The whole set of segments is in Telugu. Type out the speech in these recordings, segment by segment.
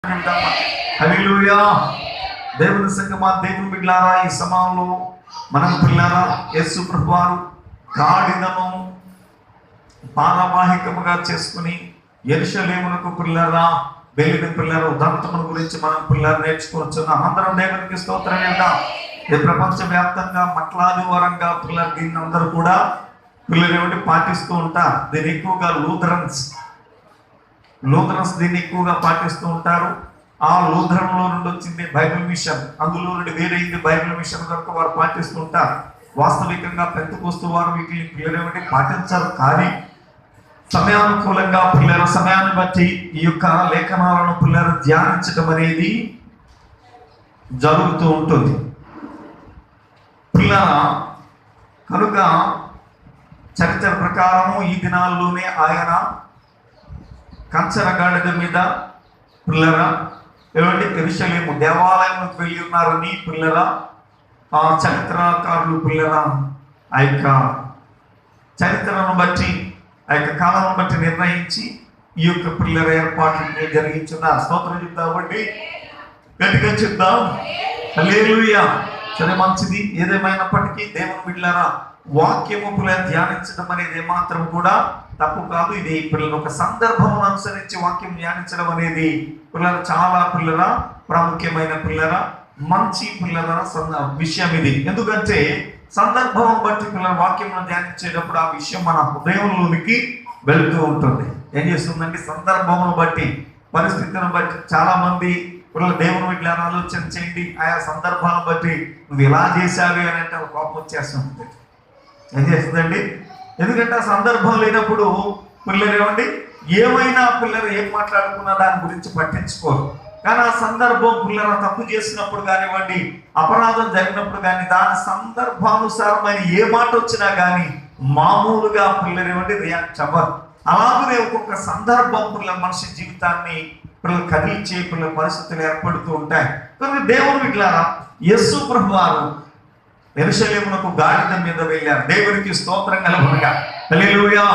హల్లెలూయా. దేవుని సంగమా, దేవుని బిడ్డలారా, ఈ సమయంలో మనం పిల్లరా యేసు ప్రభువారు గాడిదను పారవాహికముగా చేసుకుని యెరూషలేమునకు పిల్లరా వెళ్ళిన పిల్లల ఉదంతముల గురించి మనం పిల్లలు నేర్చుకోవచ్చున్నాం. అందరం దేవునికి స్తోత్రం చేద్దాం. ఈ ప్రపంచవ్యాప్తంగా మట్లాది వారంగా పిల్లలు దీన్ని అందరూ కూడా పిల్లలు ఏమిటి పాటిస్తూ ఉంటారు. దీన్ని ఎక్కువగా లూథరన్స్ దీన్ని ఎక్కువగా పాటిస్తూ ఉంటారు. ఆ లూథరన్లో నుండి వచ్చింది బైబిల్ మిషన్, అందులో నుండి వేరైంది బైబిల్ మిషన్ కనుక వారు పాటిస్తూ ఉంటారు. వాస్తవికంగా పెంతెకోస్తు వారు వీటిని పిల్లలు ఏమిటి పాటించారు. కానీ సమయానుకూలంగా పిల్లల సమయాన్ని బట్టి ఈ యొక్క లేఖనాలను పిల్లలు ధ్యానించడం అనేది జరుగుతూ ఉంటుంది. పిల్లల కనుక చరిత్ర ప్రకారము ఈ దినాల్లోనే ఆయన కంచర గాడిద మీద పిల్లల ఏమంటే యెరూషలేము దేవాలయంలోకి వెళ్ళి ఉన్నారని పిల్లల ఆ చరిత్రకారులు పిల్లల ఆ యొక్క చరిత్రను బట్టి ఆ యొక్క కాలను బట్టి నిర్ణయించి ఈ యొక్క పిల్లల ఏర్పాట్లు జరిగించున్నారు. స్తోత్రం చెప్తామండి, గట్టిగా చెప్తాం. హల్లెలూయా. సరే, మంచిది. ఏదేమైనప్పటికీ దేవుని బిడ్డలారా, వాక్యము పిల్లలు ధ్యానించడం అనేది ఏమాత్రం కూడా తప్పు కాదు. ఇది పిల్లలు ఒక సందర్భమును అనుసరించి వాక్యం ధ్యానించడం అనేది పిల్లలు చాలా పిల్లల ప్రాముఖ్యమైన పిల్లల మంచి పిల్లల విషయం ఇది. ఎందుకంటే సందర్భం బట్టి పిల్లల వాక్యం ధ్యానించేటప్పుడు ఆ విషయం మన హృదయంలోనికి వెళుతూ ఉంటుంది. ఏం చేస్తుందంటే సందర్భమును బట్టి, పరిస్థితులను బట్టి చాలా మంది పిల్లలు దేవుని వీటిని ఆలోచన చేయండి. ఆయా సందర్భాలను బట్టి నువ్వు ఇలా చేశావి అని అంటే కోపం వచ్చేస్తుంది. ఏం చేస్తుందండి? ఎందుకంటే ఆ సందర్భం లేనప్పుడు పిల్లలు ఏమండి ఏమైనా పిల్లలు ఏం మాట్లాడుకున్నా దాని గురించి పట్టించుకోరు. కానీ ఆ సందర్భం పిల్లలు తప్పు చేసినప్పుడు కానివ్వండి, అపరాధం జరిగినప్పుడు కానీ దాని సందర్భానుసారమైన ఏ మాట వచ్చినా కానీ మామూలుగా పిల్లలు ఏమండి రియాక్ట్ అవ్వరు. అలాగనే ఒక్కొక్క సందర్భం పిల్లల మనిషి జీవితాన్ని పిల్లలు కదిలించే పిల్లల పరిస్థితులు ఏర్పడుతూ ఉంటాయి. కానీ దేవుని బిడ్డలారా, యేసు ప్రభువారు యెరూషలేమునకు గాడిద మీద వెళ్ళారు. దేవునికి స్తోత్రం కలుగునుగా. హల్లెలూయా.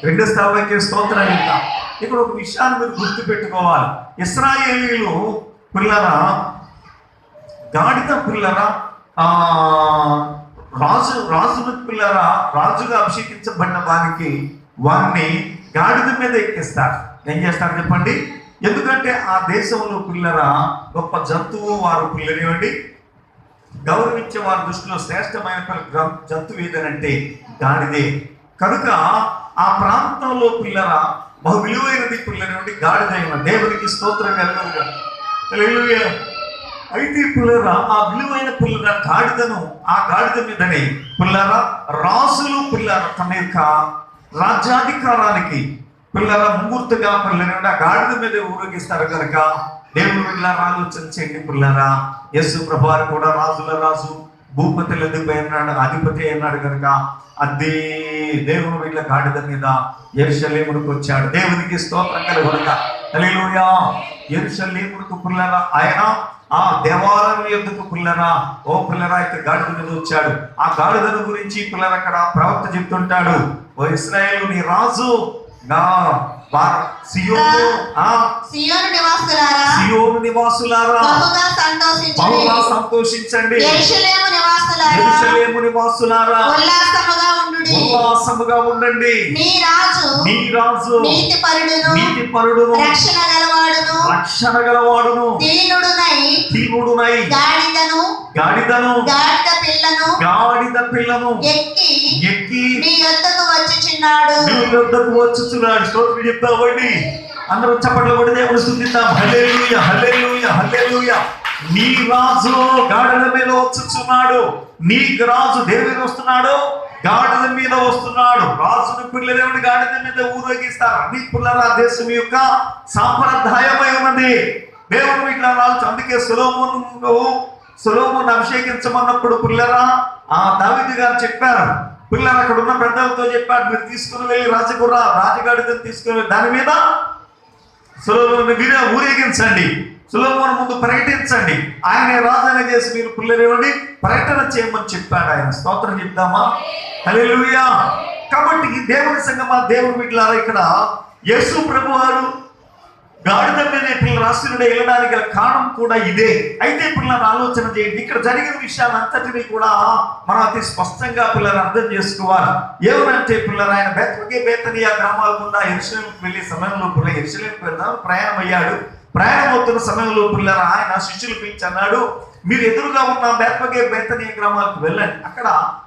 రెండో స్థాయికి స్తోత్రం చెప్తాం. ఇక్కడ ఒక విషయాన్ని మీరు గుర్తు పెట్టుకోవాలి. ఇశ్రాయేలీయులు పిల్లరా గాడిద పిల్లరా రాజును పిల్లరా రాజుగా అభిషేకించబడిన వారిని గాడిద మీద ఎక్కిస్తారు. ఏం చేస్తారు చెప్పండి? ఎందుకంటే ఆ దేశంలో పిల్లరా గొప్ప జంతువు వారు పిల్లనివ్వండి గౌరవించే వారి దృష్టిలో శ్రేష్టమైన జంతువు ఏదనంటే గాడిదే. కనుక ఆ ప్రాంతంలో పిల్లరా బహు విలువైనది పిల్లనివ్వండి గాడిదైన. దేవునికి స్తోత్రం కలుగునుగా. హల్లెలూయా. అయితే పిల్లరా ఆ విలువైన పిల్లల గాడిదను ఆ గాడిద మీదనే పిల్లరా రాజులు పిల్లల తన యొక్క రాజ్యాధికారానికి పిల్లల ముహూర్తగా పిల్లనివ్వండి ఆ గాడిద మీద ఊరేగిస్తారు. కనుక దేవుని బిడ్డలారా ఆలోచన చేయండి. పిల్లరా యేసు ప్రభువారు కూడా రాజుల రాజు, భూపతుల అధిపతి అన్నాడు. కనుక అదే దేవుని బిడ్డల గాడిద మీద యెరూషలేమునకు వచ్చాడు. దేవునికి స్తోత్రం కలుగునుగా. హల్లెలూయా. యెరూషలేమునకు పిల్లరా ఆయన ఆ దేవాలయం యొద్దకు పిల్లరా ఓ పిల్లరా ఇక్కడ గాడిద మీద వచ్చాడు. ఆ గాడిదను గురించి పిల్లలు అక్కడ ప్రవక్త చెప్తుంటాడు. ఓ ఇశ్రాయేలు నీ రాజు సియోను నివాసులారా బహుగా సంతోషించండి. యెరూషలేము నివాసులారా ఉల్లాసముగా ఉండండి. నీ రాజు నీతిపరుడును రక్షణ గలవాడును దీనుడునై గాడిదను గాడిద పిల్లను ఎక్కి నీ యొద్దకు వచ్చుచున్నాడు. స్తోత్రం చెప్తామండి. అందరూ చప్పట్లు కొట్టి దేవుని స్తుతిద్దాం. హల్లెలూయా, హల్లెలూయా, హల్లెలూయా. నీ రాజు గాడిద మీద వచ్చుచున్నాడు. నీ రాజు దేని మీద వస్తున్నాడు? గాడిద మీద వస్తున్నాడు. రాజును పిల్లలేమని గాడిద మీద ఊరేగిస్తారు. అన్ని పిల్లల దేశం యొక్క సాంప్రదాయమై ఉన్నది. దేవుని వీటిలో రాజు అందుకే సొలొమోను అభిషేకించమన్నప్పుడు పిల్లరా ఆ దావీదు గారు చెప్పారు. పిల్లలు అక్కడ ఉన్న పెద్దలతో చెప్పాడు, మీరు తీసుకుని వెళ్ళి రాజగాడిదని తీసుకుని దాని మీద సొలొమోను మీరే ఊరేగించండి, సొలొమోను ముందు ప్రకటించండి, ఆయన రాజుగా చేసి మీరు పిల్లలేవండి ప్రకటన చేయమని చెప్పాడు ఆయన. స్తోత్రం చెప్తామా? హల్లెలూయా. కాబట్టి దేవుని సంగమా, దేవుని బిడ్డలారా, ఇక్కడ యేసు ప్రభువారు గాడిద మీద పిల్లలు రాష్ట్రుడే వెళ్ళడానికి గల కారణం కూడా ఇదే. అయితే పిల్లలు ఆలోచన చేయండి, ఇక్కడ జరిగిన విషయాలంతటినీ కూడా మనం అతి స్పష్టంగా పిల్లలు అర్థం చేసుకోవాలి. ఏమనంటే పిల్లలు ఆయన బేతనియా గ్రామాల గుండా యెరూషలేముకు వెళ్ళే సమయంలో పిల్లలు యెరూషలేముకు వెళ్దాం ప్రయాణం అయ్యాడు. ప్రయాణం అవుతున్న సమయంలో పిల్లలు ఆయన శిష్యులు పిలిచి అన్నాడు, మీరు ఎదురుగా ఉన్న బేతనియా గ్రామాలకు వెళ్ళండి. అక్కడ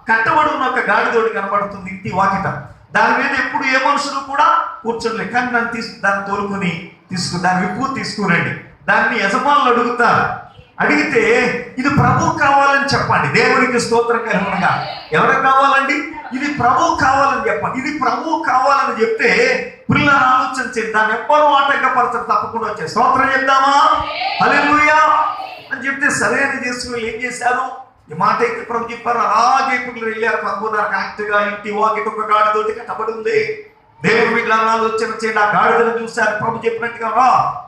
కట్టబడి ఉన్న ఒక గాడిదోడి కనబడుతుంది, ఇంటి వాకిట. దాని మీద ఎప్పుడు ఏ మనుషులు కూడా కూర్చోలేదు. కానీ దాన్ని తోలుకొని దాని విప్పు తీసుకురండి. దాన్ని యజమానులు అడుగుతారు. అడిగితే ఇది ప్రభు కావాలని చెప్పండి. దేవునికి స్తోత్రం కలుగునుగా. ఎవరికి కావాలండి? ఇది ప్రభు కావాలని చెప్పండి. ఇది ప్రభు కావాలని చెప్తే పిల్లలు ఆలోచన చేయండి, దాన్ని ఎవ్వరూ ఆటంకపరచరు, తప్పకుండా వచ్చే స్తోత్రం చెప్దామా, హల్లెలూయా అని చెప్తే సరే అని చేసుకుని ఏం చేశారు, ఈ మాట అయితే ప్రభు చెప్పారు. అలాగే పిల్లలు వెళ్ళారు. పంపుదారు కరెక్ట్గా ఇంటి వాకిట ఒక గాడిదోటి కట్టబడి ఉంది. దేవుడు వీళ్ళ ఆలోచన చేయండి. ఆ గాడిదను చూశారు. ప్రభు చెప్పినట్టుగా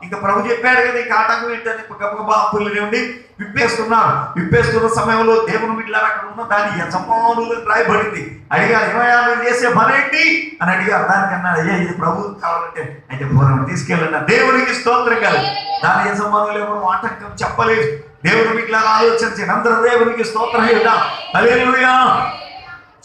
ఇంకా ప్రభు చెప్పాడు కదా, ఇంకా ఆటంకం ఏంటని గబగబా పిల్లలు ఉండి విప్పేస్తున్నారు. విప్పేస్తున్న సమయంలో దేవుని వీళ్ళారు అక్కడ ఉన్న దాని యజమానులు రాయబడింది. అడిగారు, ఏమయ్యా మీరు చేసే పనేంటి అని అడిగారు. దానికన్నా అయ్యా ఇది ప్రభు కావాలంటే అయితే పూర్వం తీసుకెళ్ళండి. దేవునికి స్తోత్రం కాదు. దాని యజమానులు ఎవరు ఆటంకం చెప్పలేదు. దేవుని వీళ్ళ ఆలోచన చేయండి. అందరూ దేవునికి స్తోత్రం చేద్దాం, హల్లెలూయా.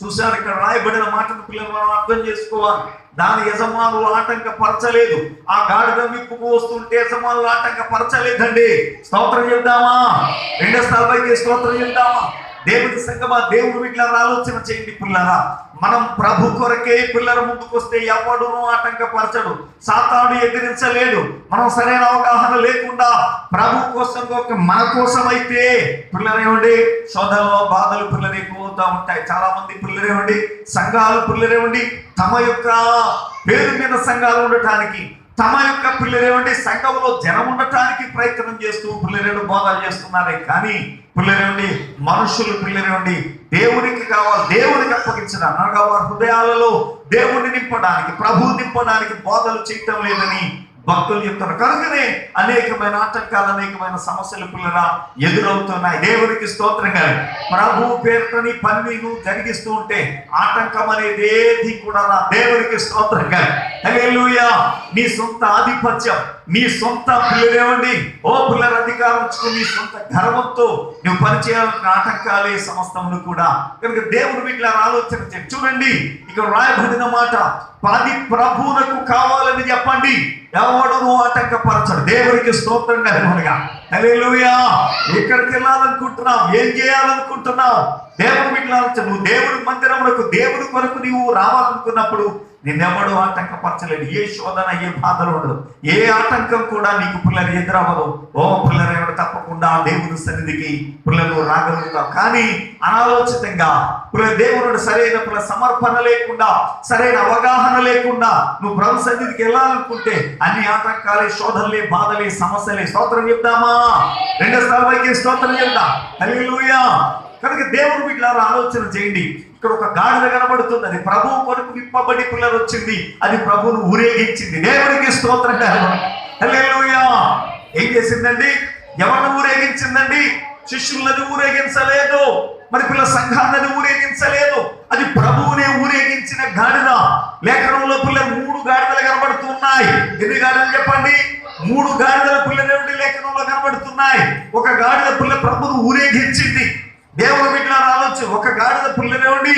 చూశారు, ఇక్కడ రాయబడిన మాటను పిల్లలు మనం అర్థం చేసుకోవాలి. దాని యజమానులు ఆటంకపరచలేదు. ఆ గాడిద విప్పుకు వస్తుంటే యజమానులు ఆటంకపరచలేదండి. స్తోత్రం చెప్దామా, రెండో స్థాయికి స్తోత్రం చెప్దామా. దేవుని సంగమా, దేవుడు వీటిలో ఆలోచన చేయండి పిల్లరా. మనం ప్రభు కొరకే పిల్లల ముందుకు వస్తే ఎవడును ఆటంకపరచడు, సాతాను ఎదిరించలేడు. మనం సరైన అవగాహన లేకుండా ప్రభు కోసం మన కోసం అయితే పిల్లలేమండి శోధనలో బాధలు పిల్లలు ఎక్కువ అవుతా ఉంటాయి. చాలా మంది పిల్లలేమండి సంఘాలు పిల్లలేమండి తమ యొక్క పేరు మీద సంఘాలు ఉండటానికి, తమ యొక్క పిల్లలేమండి సంఘంలో జనం ఉండటానికి ప్రయత్నం చేస్తూ పిల్లలు బోధలు చేస్తున్నారే. కానీ పిల్లలేమండి మనుషులు పిల్లలేమండి దేవునికి కావాలి, దేవునికి అప్పగించడం అనగా వారి హృదయాలలో దేవుని నింపడానికి, ప్రభు నింపడానికి బోధలు చేయటం లేదని భక్తులు చెప్తున్నారు. కనుకనే అనేకమైన ఆటంకాలు, అనేకమైన సమస్యలు పిల్లల ఎదురవుతున్నాయి. దేవునికి స్తోత్రం గాని ప్రభు పేరుని పని నువ్వు జరిగిస్తూ ఉంటే ఆటంకం అనేది ఏది కూడా రా. దేవునికి స్తోత్రం గాని హల్లెలూయా. నీ సొంత ఆధిపత్యం, నీ సొంత పిల్లలేమండి ఓ పిల్లల అధికారం ఉంచుకుని నీ సొంత గర్వంతో నువ్వు పనిచేయాలన్న ఆటంకాలే సమస్తమును కూడా. కనుక దేవుడు వీటిలో ఆలోచన చేయండి. చూడండి ఇక్కడ రాయబడిన మాట, పాది ప్రభువునకు కావాలని చెప్పండి, ఎవడును ఆటంకపరచడు. దేవునికి స్తోత్రం కలుగునుగా, హల్లెలూయా. ఎక్కడికి వెళ్ళాలనుకుంటున్నావు, ఏం చేయాలనుకుంటున్నావు, దేవుడు వీటిలో నువ్వు దేవుడి మందిరమునకు దేవుడి కొరకు నీవు రావాలనుకున్నప్పుడు నిన్నెవడు ఆటంకపరచలేడు. ఏ శోధన, ఏ బాధలు ఉండదు, ఏ ఆటంకం కూడా నీకు పిల్లలు ఎదురవ్వదు. ఓ పిల్లలు ఎవరు తప్పకుండా దేవుని సన్నిధికి పిల్లలు రాగలుగుతావు. కానీ అనాలోచితంగా పిల్లలు దేవుడు సరైన పిల్లల సమర్పణ లేకుండా, సరైన అవగాహన లేకుండా నువ్వు ప్రభు సన్నిధికి వెళ్ళాలనుకుంటే అన్ని ఆటంకాలే, శోధనలే, బాధలే, సమస్యలే. స్తోత్రం చెప్దామా, రెండో స్థాయికి స్తోత్రం చెప్దాం, హల్లెలూయా. కనుక దేవుడు వీటిలో ఆలోచన చేయండి. ఇక్కడ ఒక గాడిద కనబడుతుంది, అది ప్రభువు కొరకు విప్పబడి పిల్లలు వచ్చింది, అది ప్రభువును ఊరేగించింది. దేవునికి స్తోత్రం హల్లెలూయా. ఏం చేసిందండి, ఎవరిని ఊరేగించిందండి? శిష్యులని ఊరేగించలేదు, మరి పిల్ల సంఘాన్ని ఊరేగించలేదు, అది ప్రభువునే ఊరేగించిన గాడిద. లేఖనంలో పిల్లలు 3 గాడిదలు కనబడుతున్నాయి. ఎన్ని గాడిదలు చెప్పండి? 3 గాడిదల పిల్లలు లేఖనంలో కనబడుతున్నాయి. ఒక గాడిద పిల్ల ప్రభువును ఊరేగించింది. దేవుడు వీటిలో ఆలోచన, ఒక గాడిద పిల్లనేవండి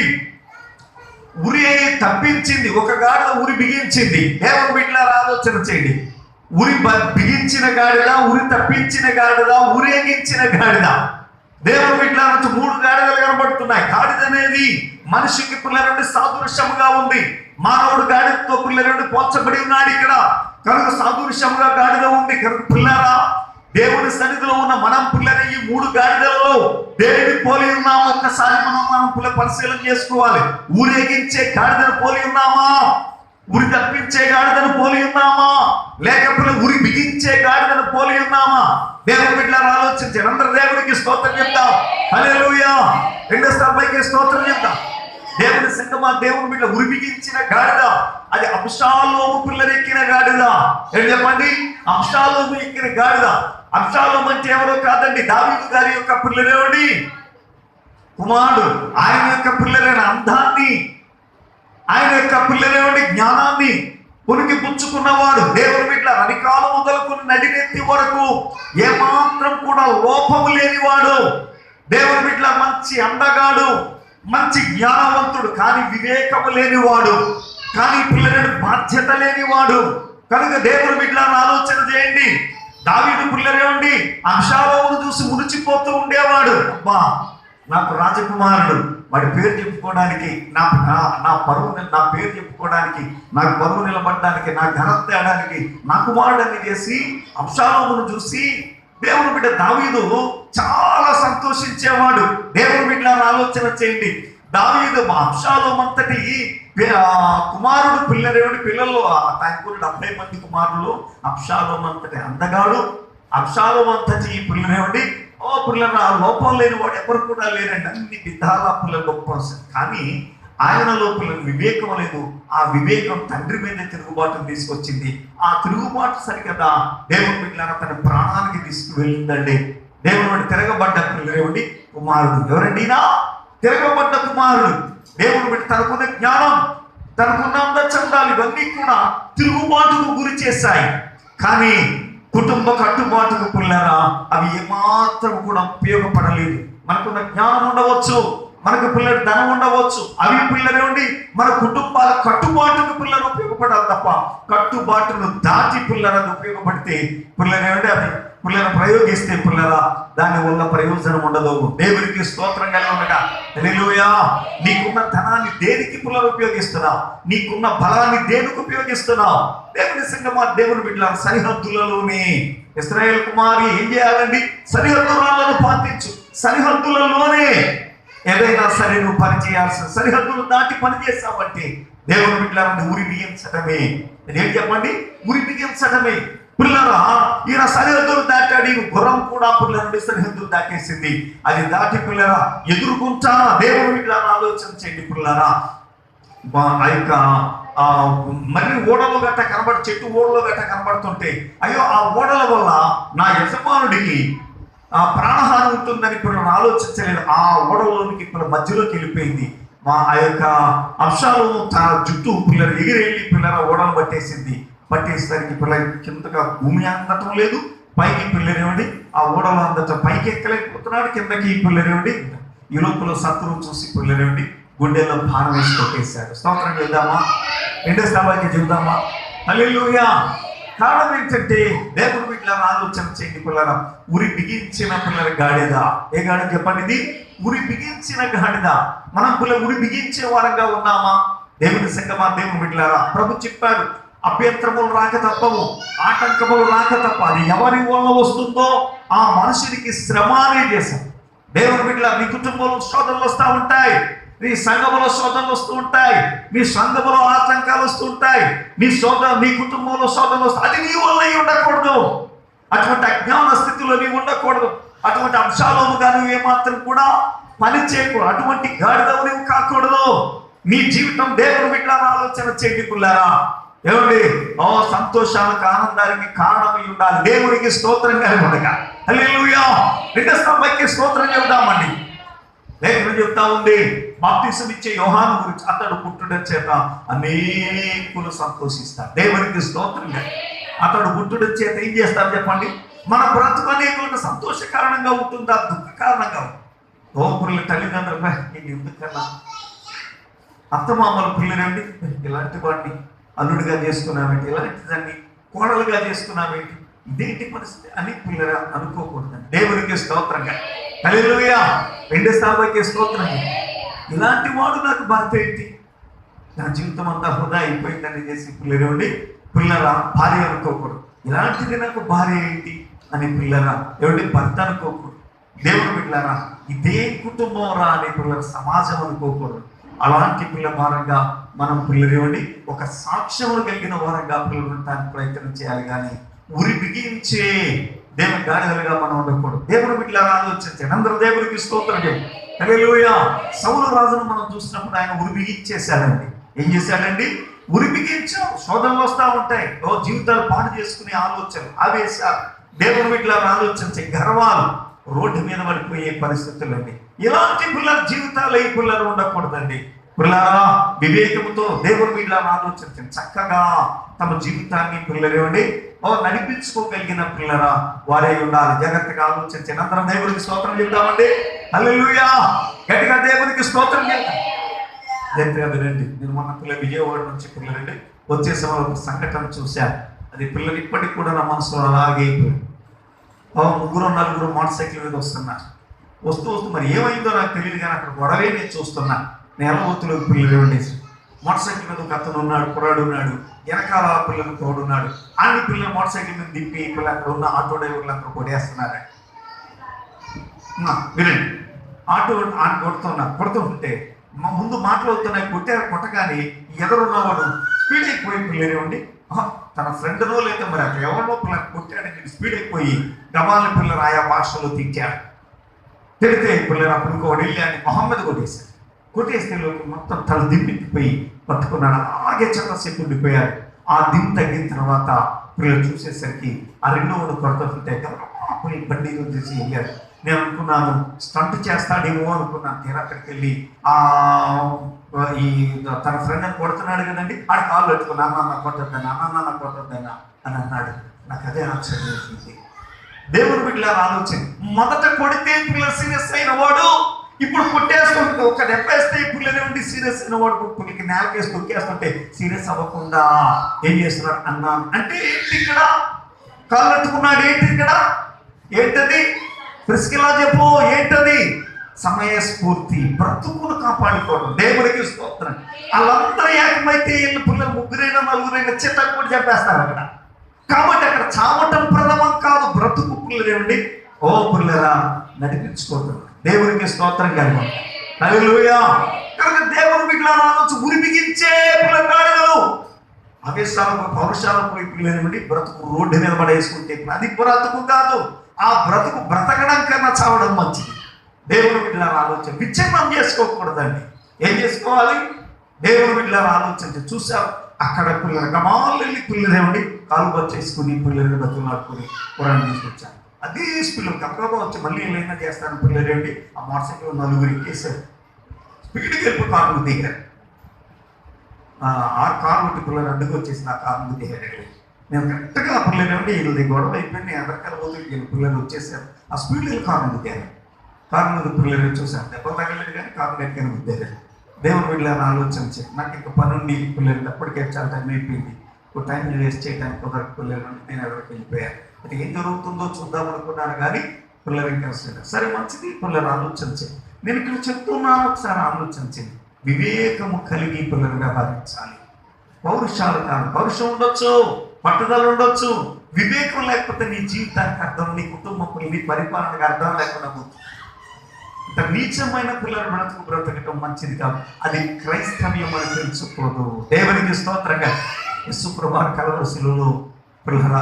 ఉరి తప్పించింది, ఒక గాడిద ఉరి బిగించింది. దేవుడు వీటిలో ఆలోచన చేయండి. ఉరి బిగించిన గాడిద, ఉరి తప్పించిన గాడిద, ఊరేగించిన గాడిద. దేవుడు వీటిలో 3 గాడిదలు కనబడుతున్నాయి. గాడిద అనేది మనిషికి పిల్లల సాదృశ్యముగా ఉంది. మానవుడు గాడిదతో పిల్లల పోల్చబడి ఉన్నాడు ఇక్కడ. కనుక సాదృశ్యముగా గాడిద ఉంది. కనుక పిల్లరా, దేవుని సన్నిధిలో ఉన్న మనం పిల్లల ఈ 3 గాడిదలలో దేనిని పోలి ఉన్నామో ఒక్కసారి మనం పిల్ల పరిశీలన చేసుకోవాలి. ఊరేగించే గాడిదను పోలి ఉన్నామా, ఉరి తప్పించే గాడిదను పోలి ఉన్నామా, లేకపోతే ఉరి బిగించే గాడిదను పోలి ఉన్నామా? దేవుని బిడ్డలారా ఆలోచించండి. అందరూ దేవుడికి స్తోత్రం చెప్తాం, హల్లెలూయా. రెండో స్థాయికి స్తోత్రం చెప్తాం. దేవుని సంగమా, దేవుని బిడ్డ ఉరి బిగించిన గాడిద అది అబ్షాలోము పిల్లరెక్కిన గాడిద. ఏం చెప్పండి? అబ్షాలోము ఎక్కిన గాడిద. అబ్షాలోము అంటే ఎవరో కాదండి, దావీదు గారి యొక్క పిల్లలేవండి కుమారుడు. ఆయన యొక్క పిల్లలైన అందాన్ని, ఆయన యొక్క పిల్లలేవండి జ్ఞానాన్ని, పునికి పుచ్చుకున్నవాడు. దేవుని బిడ్డ అధికాలం మొదలుకుని నడినెత్తి వరకు ఏమాత్రం కూడా లోపము లేనివాడు. దేవుని బిడ్డ మంచి అందగాడు, మంచి జ్ఞానవంతుడు, కానీ వివేకము లేనివాడు, కానీ పిల్లలను బాధ్యత లేనివాడు. కనుక దేవుని బిడ్డలను ఆలోచన చేయండి. దావీదు పిల్లరేమండి అబ్షాలోమును చూసి మురిచిపోతూ ఉండేవాడు. అబ్బా, నాకు రాజకుమారుడు, వాడి పేరు చెప్పుకోవడానికి, నా పరువు, నా పేరు చెప్పుకోవడానికి, నాకు పరువు నిలబడడానికి, నా ఘనత తేడానికి నా కుమారుడని చేసి అబ్షాలోమును చూసి దేవుని బిడ్డ దావీదు చాలా సంతోషించేవాడు. దేవుని బిడ్డలను ఆలోచన చేయండి. దావీదు అబ్షాలోము అంతటి కుమారుడు పిల్లరేవుడి పిల్లలు ఆయనకు 70 మంది కుమారులు. అబ్షాలోము అంతటి అందగాడు, అబ్షాలోము అంతటి పిల్లరేవుడి పిల్లల లోపం లేని వాడు ఎవరు కూడా లేరండి. అన్ని విధాల పిల్లలు గొప్ప. కానీ ఆయనలో పిల్లలు వివేకం లేదు. ఆ వివేకం తండ్రి మీద తిరుగుబాటును తీసుకొచ్చింది. ఆ తిరుగుబాటు సరికదా దేవుని బిడ్డలను తన ప్రాణానికి తీసుకువెళ్ళిందండి. దేవుని తిరగబడ్డ పిల్లరేవుడి కుమారుడు ఎవరండి? తిరగబడ్డ కుమారుడు. దేవుని బిడ్డ తనకున్న జ్ఞానం, తనకున్న అందచందాలు ఇవన్నీ కూడా తిరుగుబాటుకు గురి చేశాయి. కానీ కుటుంబ కట్టుబాటుకు పిల్లరా అవి ఏమాత్రం కూడా ఉపయోగపడలేదు. మనకున్న జ్ఞానం ఉండవచ్చు, మనకు పిల్లల ధనం ఉండవచ్చు, అవి పిల్లలేండి మన కుటుంబాల కట్టుబాటుకు పిల్లలు ఉపయోగపడాలి తప్ప కట్టుబాటును దాటి పిల్లలకు ఉపయోగపడితే పిల్లలేండి అది పిల్లలను ప్రయోగిస్తే పిల్లల దాని వల్ల ప్రయోజనం ఉండదు. దేవునికి స్తోత్రం కలిగి ఉండగా హల్లెలూయా. నీకున్న ధనాన్ని దేనికి పిల్లలు ఉపయోగిస్తున్నావు? నీకున్న బలాన్ని దేనికి ఉపయోగిస్తున్నావు? దేవుని సంగమా, దేవుని బిడ్డల సరిహద్దులలోనే ఇశ్రాయేలు కుమారి ఏం చేయాలండి? సరిహద్దులను పాటించు. సరిహద్దులలోనే ఏదైనా సరే నువ్వు పని చేయాల్సిన సరిహద్దులు దాటి పని చేస్తావంటే దేవుని బిడ్డలను ఉరి బిగించడమే. ఏం చెప్పండి? ఉరి బిగించడమే. పిల్లరా ఈయన సరిహద్దులు దాటాడు. గుర్రం కూడా పిల్లల నుండి సరిహద్దులు దాటేసింది. అది దాటి పిల్లరా ఎదుర్కొంటా దేవుని బిడ్డలను ఆలోచన చేయండి. పిల్లరా ఆ యొక్క మరి ఓడలు గట్ట చెట్టు ఓడలు గట్ట కనబడుతుంటే అయ్యో ఆ ఓడల వల్ల నా యజమానుడికి ప్రాణహాని ఉంటుందని పిల్లలు ఆలోచించలేదు. ఆ ఓడలోనికి పిల్లల మధ్యలోకి వెళ్ళిపోయింది. ఆ యొక్క అబ్షాలోము తన జుట్టు పిల్లలు ఎగిరెళ్ళి పిల్లల ఓడలు పట్టేసరికి పిల్లల కిందగా భూమి అందటం లేదు, పైకి పిల్లరేవండి ఆ ఓడలు అందటం పైకి ఎక్కలేకపోతున్నాడు, కిందకి పిల్లరేవండి. ఈ లోపల శత్రువు చూసి పిల్లరేవండి గుండెల్లో భారం వేసి కొట్టేశాడు. స్తోత్రం చేద్దామా? రెండో స్థాయికి చెబుదామా? హల్లెలూయా. కారణం ఏంటంటే దేవుని బిడ్డలను ఆలోచన చేయండి. పిల్లల ఉరి బిగించిన పిల్లల గాడిద. ఏ గాడిద చెప్పండి? ఇది ఉరి బిగించిన గాడిద. మనం పిల్లలు ఉరి బిగించే వారంగా ఉన్నామా? దేవుని సంగమా, దేవుని బిడ్డలారా ప్రభు చెప్పారు, అభ్యంతరములు రాక తప్పవు, ఆటంకములు రాక తప్ప అది ఎవరి వల్ల వస్తుందో ఆ మనుషుడికి శ్రమ అనే చేశాం. దేవుని బిడ్డల నీ కుటుంబంలో శోధనలు వస్తూ ఉంటాయి, నీ సంఘములో శోధనలు వస్తూ ఉంటాయి, నీ సంఘములో ఆటంకాలు వస్తూ ఉంటాయి, నీ కుటుంబంలో శోధనలు వస్తాయి. అది నీ వల్ల ఉండకూడదు. అటువంటి అజ్ఞాన స్థితిలో నీవు ఉండకూడదు. అటువంటి అంశాలుగా నువ్వు ఏమాత్రం కూడా పని చేయకూడదు. అటువంటి గాడిదవు నువ్వు కాకూడదు. నీ జీవితం దేవుని బిడ్డలను ఆలోచన చేయండి. పిల్లారా ఏమండి సంతోషానికి ఆనందానికి కారణమై ఉండాలి. దేవునికి స్తోత్రం కలిగి ఉండగా హల్లెలూయా. రెండో స్థాయికి స్తోత్రం చెబుదామండి. లేఖనం చెప్తా ఉంది బాప్తిసం ఇచ్చే యోహాను గురించి. అతడు పుట్టుట చేత అనేకులు సంతోషిస్తారు. దేవునికి స్తోత్రం. అతడు పుట్టుట చేత ఏం చేస్తారు చెప్పండి? మన బ్రతుకు అనేకులకు సంతోష కారణంగా ఉంటుందా, దుఃఖ కారణంగా? పిల్లల తల్లిదండ్రులు నేను ఎందుకన్నా అత్తమామల పిల్లలండి ఇలాంటి వాడిని అల్లుడిగా చేసుకున్నామేంటి, ఇలాంటి దాన్ని కోడలుగా చేసుకున్నామేంటి, ఇదేంటి పరిస్థితి అని పిల్లలు అనుకోకూడదండి. దేవునికి స్తోత్రంగా హల్లెలూయా. రెండో స్థాయికి స్తోత్రంగా. ఇలాంటి వాడు నాకు భర్త ఏంటి, నా జీవితం అంతా హృదా అయిపోయిందని చేసి పిల్లలేండి పిల్లరా భార్య అనుకోకూడదు. ఇలాంటిది నాకు భార్య ఏంటి అని పిల్లరా ఏమిటి భర్త అనుకోకూడదు. దేవుడు బిడ్డలారా ఇదే కుటుంబం రా అనే పిల్లల సమాజం అనుకోకూడదు. అలాంటి పిల్ల వారంగా మనం పిల్లలేవండి ఒక సాక్ష్యములు కలిగిన వారంగా పిల్లలు ఉండటానికి ప్రయత్నం చేయాలి. కానీ ఉరి బిగించే దేవుని గాడిదలుగా మనం ఉండకూడదు. దేవుని బిడ్డలారా ఆలోచించండి. అందరూ దేవునికి స్తోత్రం. హల్లెలూయా. సౌలు రాజును మనం చూసినప్పుడు ఆయన ఉరి బిగించేశాడండి. ఏం చేశాడండి? ఉరి బిగించాడు. శోధనలు వస్తూ ఉంటాయి, జీవితాలు పాడు చేసుకునే ఆలోచనలు, ఆవేశాలు. దేవుని బిడ్డలారా ఆలోచించే గర్వాలు, రోడ్డు మీద పడిపోయే పరిస్థితులండి. ఇలాంటి పిల్లల జీవితాలు ఈ పిల్లలు ఉండకూడదండి. పిల్లరా వివేకముతో దేవుని మీద ఆలోచించండి. చక్కగా తమ జీవితాన్ని పిల్లలేవండి నడిపించుకోగలిగిన పిల్లరా వారే ఉండాలి. జాగ్రత్తగా ఆలోచించండి. అందరం దేవునికి స్తోత్రం చెప్తామండి. హల్లెలూయా. గట్టిగా దేవునికి స్తోత్రం చెప్తాం. జాగ్రత్తగా వినండి. నేను మొన్న పిల్లలు విజయవాడ నుంచి పిల్లలండి వచ్చే సమయంలో ఒక సంఘటన చూశాను. అది పిల్లలు ఇప్పటికి కూడా నా మనసులో అలాగే ముగ్గురు నలుగురు మోటార్ సైకిల్ మీద వస్తున్నారు. వస్తూ మరి ఏమైందో నాకు తెలియదు, కానీ అక్కడ గొడవే నేను చూస్తున్నా. నేలవతులు పిల్లలు ఉండేసి మోటార్ సైకిల్ మీద ఒక అతను ఉన్నాడు, కుర్రాడు ఉన్నాడు, వెనకాల పిల్లలు తోడున్నాడు. అన్ని పిల్లలు మోటార్ సైకిల్ మీద దింపి పిల్లలు అక్కడ ఉన్న ఆటో డ్రైవర్లు అందరూ కొడేస్తున్నారు. వినండి, ఆటో కొడుతుంటే ముందు మాట్లాడుతున్నాయి, కొట్టగానే ఎదురున్నవాడు స్పీడ్ అయిపోయి పిల్లలు ఉండి తన ఫ్రెండ్నో లేదా మరి అక్కడ ఎవరినో పిల్లలు కొట్టాడని స్పీడ్ అయిపోయి గబాల పిల్లలు ఆయా భాషలో తిట్టాడు. తిడితే పిల్లలు అప్పుడు ఇంకోటి వెళ్ళి అని మొహమ్మద్ కొట్టేశాడు. కొట్టేస్తే మొత్తం తల దింపిపోయి పట్టుకున్నాడు. అలాగే చాలాసేపు ఉండిపోయారు. ఆ దింపు తగ్గిన తర్వాత పిల్లలు చూసేసరికి ఆ రెండో వాడు కొడుతుంటే బండి చేసి వెళ్ళారు. నేను అనుకున్నాను స్టంట్ చేస్తాడేమో అనుకున్నాను. నేను అక్కడికి వెళ్ళి ఈ తన ఫ్రెండ్ అని కొడుతున్నాడు కదండి, ఆడ కాళ్ళు పెట్టుకున్నా అన్న కొట్టొద్దన్నా అని అన్నాడు. నాకు అదే ఆశ్చర్యం వేసింది. దేవుని బిడ్డల ఆలోచన, మొదట కొడితే పిల్లలు సీరియస్ అయిన వాడు ఇప్పుడు కొట్టేస్తుంటే ఒక దెబ్బేస్తే పిల్లలు ఉండి సీరియస్ అయిన వాడు పిల్లలకి నేలకేసి తొక్కేస్తుంటే సీరియస్ అవ్వకుండా ఏం చేస్తున్నాడు అన్నాను. అంటే ఏంటి ఇక్కడ కాళ్ళు పెట్టుకున్నాడు? ఏంటి ఇక్కడ ఏంటది? ప్రిస్కిలా చెప్పు ఏంటది? సమయస్ఫూర్తి, బ్రతుకును కాపాడుకోవడం. దేవునికి స్తోత్రం. వాళ్ళందరూ ఏకమైతే వీళ్ళు పిల్లలు ముగ్గురైనా నలుగురైనా చిట్టకు కూడా చెప్పేస్తారు అక్కడ. కాబట్టి అక్కడ చావటం ప్రథమం కాదు, బ్రతుకు పిల్లలేండి పిల్లరా నడిపించుకోవడం. దేవునికి స్తోత్రం కలిగి. హల్లెలూయా. కనుక దేవుని బిడ్డల ఆలోచన ఉరి బిగించే పిల్లలు ఆవేశాలకు పౌరుషాలకు పోయి పిల్లలేమండి బ్రతుకు రోడ్డు మీద పడేసుకుంటే అది బ్రతుకు కాదు. ఆ బ్రతుకు బ్రతకడం కన్నా చావడం మంచిది. దేవుని బిడ్డల ఆలోచన విచ్ఛిన్నం చేసుకోకూడదండి. ఏం చేసుకోవాలి? దేవుని బిడ్డల ఆలోచన చూసావు అక్కడ పిల్లలు గమాలు వెళ్ళి పిల్లలేమండి కాలు వచ్చేసుకుని పిల్లలు బతుకులాడుకుని పురాణం తీసుకొచ్చారు. అదే పిల్లలు కప్పగా వచ్చి మళ్ళీ ఏమైనా చేస్తాను పిల్లలేండి ఆ మోటార్ సైకిల్ నలుగురు ఎక్కేసారు. స్పీడ్కి వెళ్ళి కారు దిగారు. ఆ కారు ఒకటి పిల్లలు అడ్డుకు వచ్చేసి నా కారు దిగారు. నేను కరెక్ట్గా పిల్లలేండి వీళ్ళది గొడవ అయిపోయింది. ఎదరికల పోతే పిల్లలు వచ్చేసారు. ఆ స్పీడ్ కారు దిగారు. కారు మీద పిల్లలు చూశాను. దెబ్బ తగలేదు కానీ కారు ఎక్కని గుద్దారు. దేవుని బిడ్డలను ఆలోచించి నాకు ఇంకా పనుండి పిల్లలు ఎప్పటికే చాలా టైం అయిపోయింది. ఒక టైం వేస్ట్ చేయడానికి కుదరక పిల్లలు నేను ఎవరికి వెళ్ళిపోయాను. అది ఏం జరుగుతుందో చూద్దాం అనుకున్నాను కానీ పిల్లలు ఇంకా వస్తుంది. సరే మంచిది, పిల్లలు ఆలోచించండి. నేను ఇక్కడ చెప్తున్నాను, ఒకసారి ఆలోచించండి. వివేకము కలిగి పిల్లలు వ్యవహరించాలి. పౌరుషాలు కాదు. పౌరుషం ఉండొచ్చు, పట్టుదల ఉండొచ్చు. వివేకం లేకపోతే నీ జీవితానికి అర్థం, నీ కుటుంబం నీ పరిపాలనకు అర్థం లేకుండా పోతుంది. ఇంత నీచమైన పిల్లలు బ్రతకటం మంచిది కాదు. అది క్రైస్తవ్యం అని తెలుసుకోదు. దేవునికి స్తోత్రంగా. యేసుప్రభు కలవరశిలో పిల్లరా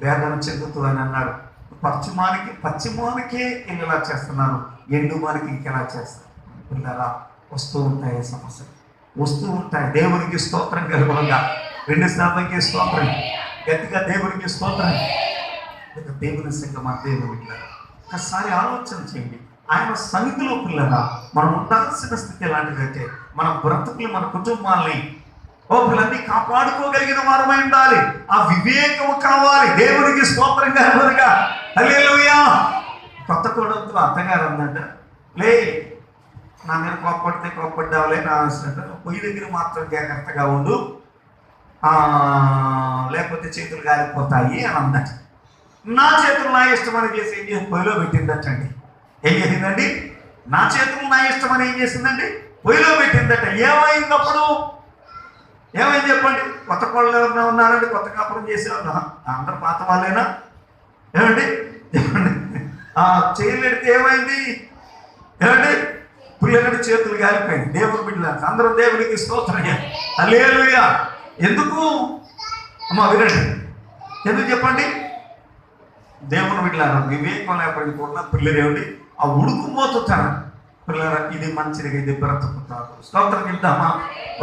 వేదన చెందుతూ అని అన్నాడు. పశ్చిమానికే ఇలా చేస్తున్నారు, ఎండుమానికి ఇంకెలా చేస్తారు. పిల్లరా వస్తూ ఉంటాయి సమస్యలు, వస్తూ ఉంటాయి. దేవునికి స్తోత్రం కలుగుగా. 2 శాతంకి స్తోత్రం, గట్టిగా దేవునికి స్తోత్రం. దేవుని సంగమా దేవుని పిల్లలు ఒకసారి ఆలోచన చేయండి. ఆయన సన్నిధిలో పిల్లరా మనం ఉండాల్సిన స్థితి ఎలాంటిదైతే మన బ్రతుకులు మన కుటుంబాల్ని పిల్లల్ని కాపాడుకోగలిగిన వారమై ఉండాలి. ఆ వివేకము కావాలి. దేవునికి స్తోత్రం కలుగుగా. హల్లెలూయా. కొత్త కోడలతో అత్తగారు అందంట, లే నా మీద కోప్పడ్డావులే నా పొయ్యి దగ్గర మాత్రం జాగ్రత్తగా ఉండు, లేకపోతే చేతులు గాలిపోతాయి అని అందట. నా చేతులు నా ఇష్టమని చేసి ఏం చేసి పొయ్యిలో పెట్టిందటండి. ఏం చేసిందండి? నా చేతులు నా ఇష్టమని ఏం చేసిందండి? పొయ్యిలో పెట్టిందట. ఏమైంది అప్పుడు? ఏమైంది చెప్పండి? కొత్త కోళ్ళు ఎవరైనా ఉన్నారండి? కొత్త కాపురం చేసేవాళ్ళు అందరు పాత వాళ్ళేనా? ఏమండి చెప్పండి. చేయలేడితే ఏమైంది? ఏమండి పిల్లలకి చేతులు గాలిపోయింది. దేవుని బిడ్డలు అందరూ దేవునికి స్తోత్రం. హల్లెలూయా. ఎందుకు అమ్మా వినండి, ఎందుకు చెప్పండి? దేవుని బిడ్డలు వివేకం లేకపోయినా పిల్లలు ఏమండి ఆ ఉడుకుపోతున్నారు. పిల్లల ఇది మంచిదిగా, ఇది బ్రతుకుతారు. స్తోత్రం చెప్తామా?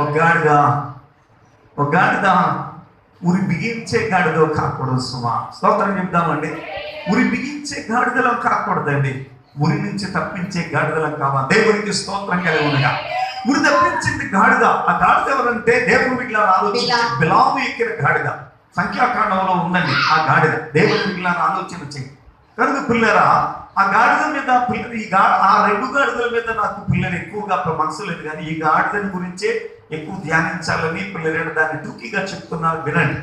ఒక గాడిద ఉరి బిగించే గాడిదో కాకూడదు సుమా. స్తోత్రం చెప్తామండి. ఉరి బిగించే గాడిదలో కాకూడదండి, ఉరి నుంచి తప్పించే గాడిదలం కావాలి. దేవునికి స్తోత్రం కలిగి ఉండగా ఉరి తప్పించింది గాడిద. ఆ గాడిద ఎవరంటే దేవుని బిడ్డలను ఆలోచించి బిలాము ఎక్కిన గాడిద. సంఖ్యాకాండంలో ఉందండి ఆ గాడిద. దేవుని బిడ్డలను ఆలోచన చేయి. కనుక పిల్లరా ఆ గాడిద మీద ఆ 2 గాడిదల మీద నాకు పిల్లలు ఎక్కువగా మనసు లేదు, కానీ ఈ గాడిదని గురించే ఎక్కువ ధ్యానించాలని పిల్లలు దాన్ని టూకీగా చెప్తున్నారు. వినండి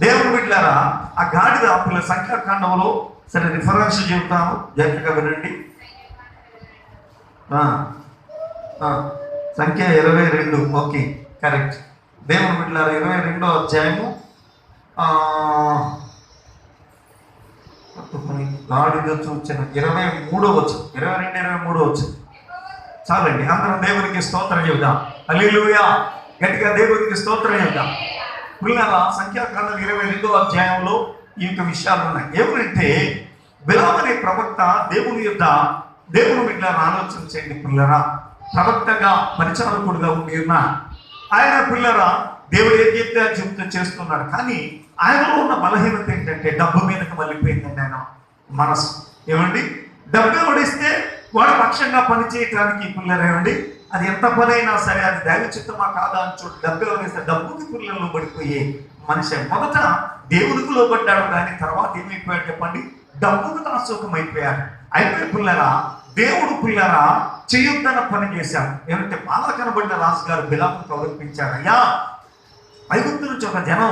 దేవుని బిడ్డలారా, ఆ గాడిద పిల్లల సంఖ్యాకాండంలో సరే రిఫరెన్స్ చెబుతాను, జాగ్రత్తగా వినండి. సంఖ్య 22. Okay, correct. దేవుని బిడ్డలారా 22వ అధ్యాయము గాడిద చూచిన 23వ వచనం, 22-23వ వచనం చాలండి. అందరం దేవునికి స్తోత్రం చెబుదాం. హల్లెలూయా, గట్టిగా దేవునికి స్తోత్రం చెబుదాం. పిల్లల సంఖ్యాకాండం 22వ అధ్యాయంలో ఈ యొక్క విషయాలు ఉన్నాయి. ఏమంటే బిలాము అనే ప్రవక్త దేవుని బిడ్డలను ఆలోచన చేయండి పిల్లరా. ప్రవక్తగా పరిచారకుడుగా ఉండి ఉన్న ఆయన పిల్లరా దేవుడు ఏం చెప్తే అది చెప్తే చేస్తున్నాడు. కానీ ఆయనలో ఉన్న బలహీనత ఏంటంటే డబ్బు మీదకి మళ్ళీపోయిందండి ఆయన మనసు. ఏమండి, డబ్బు ఎవడిస్తే వాడు పక్షంగా పని చేయటానికి పిల్లలు ఏమండి, అది ఎంత పని అయినా సరే అది దైవ చిత్తమా కాదా అని చూడు. డబ్బు ఎవరిస్తే డబ్బుకి పిల్లల్లో పడిపోయే మనిషి. మొదట దేవునికి లోబడ్డాడు, కానీ తర్వాత ఏమైపోయాడు చెప్పండి, డబ్బుకు దాసోకం అయిపోయాడు. అయిపోయి పిల్లరా దేవుడు పిల్లరా చేయొద్దన్న పని చేశాడు. ఏమంటే బాగా కనబడిన రాజుగారు బిలామును గౌరవించాడు. అయ్యా, ఐగుప్తు నుంచి ఒక జనం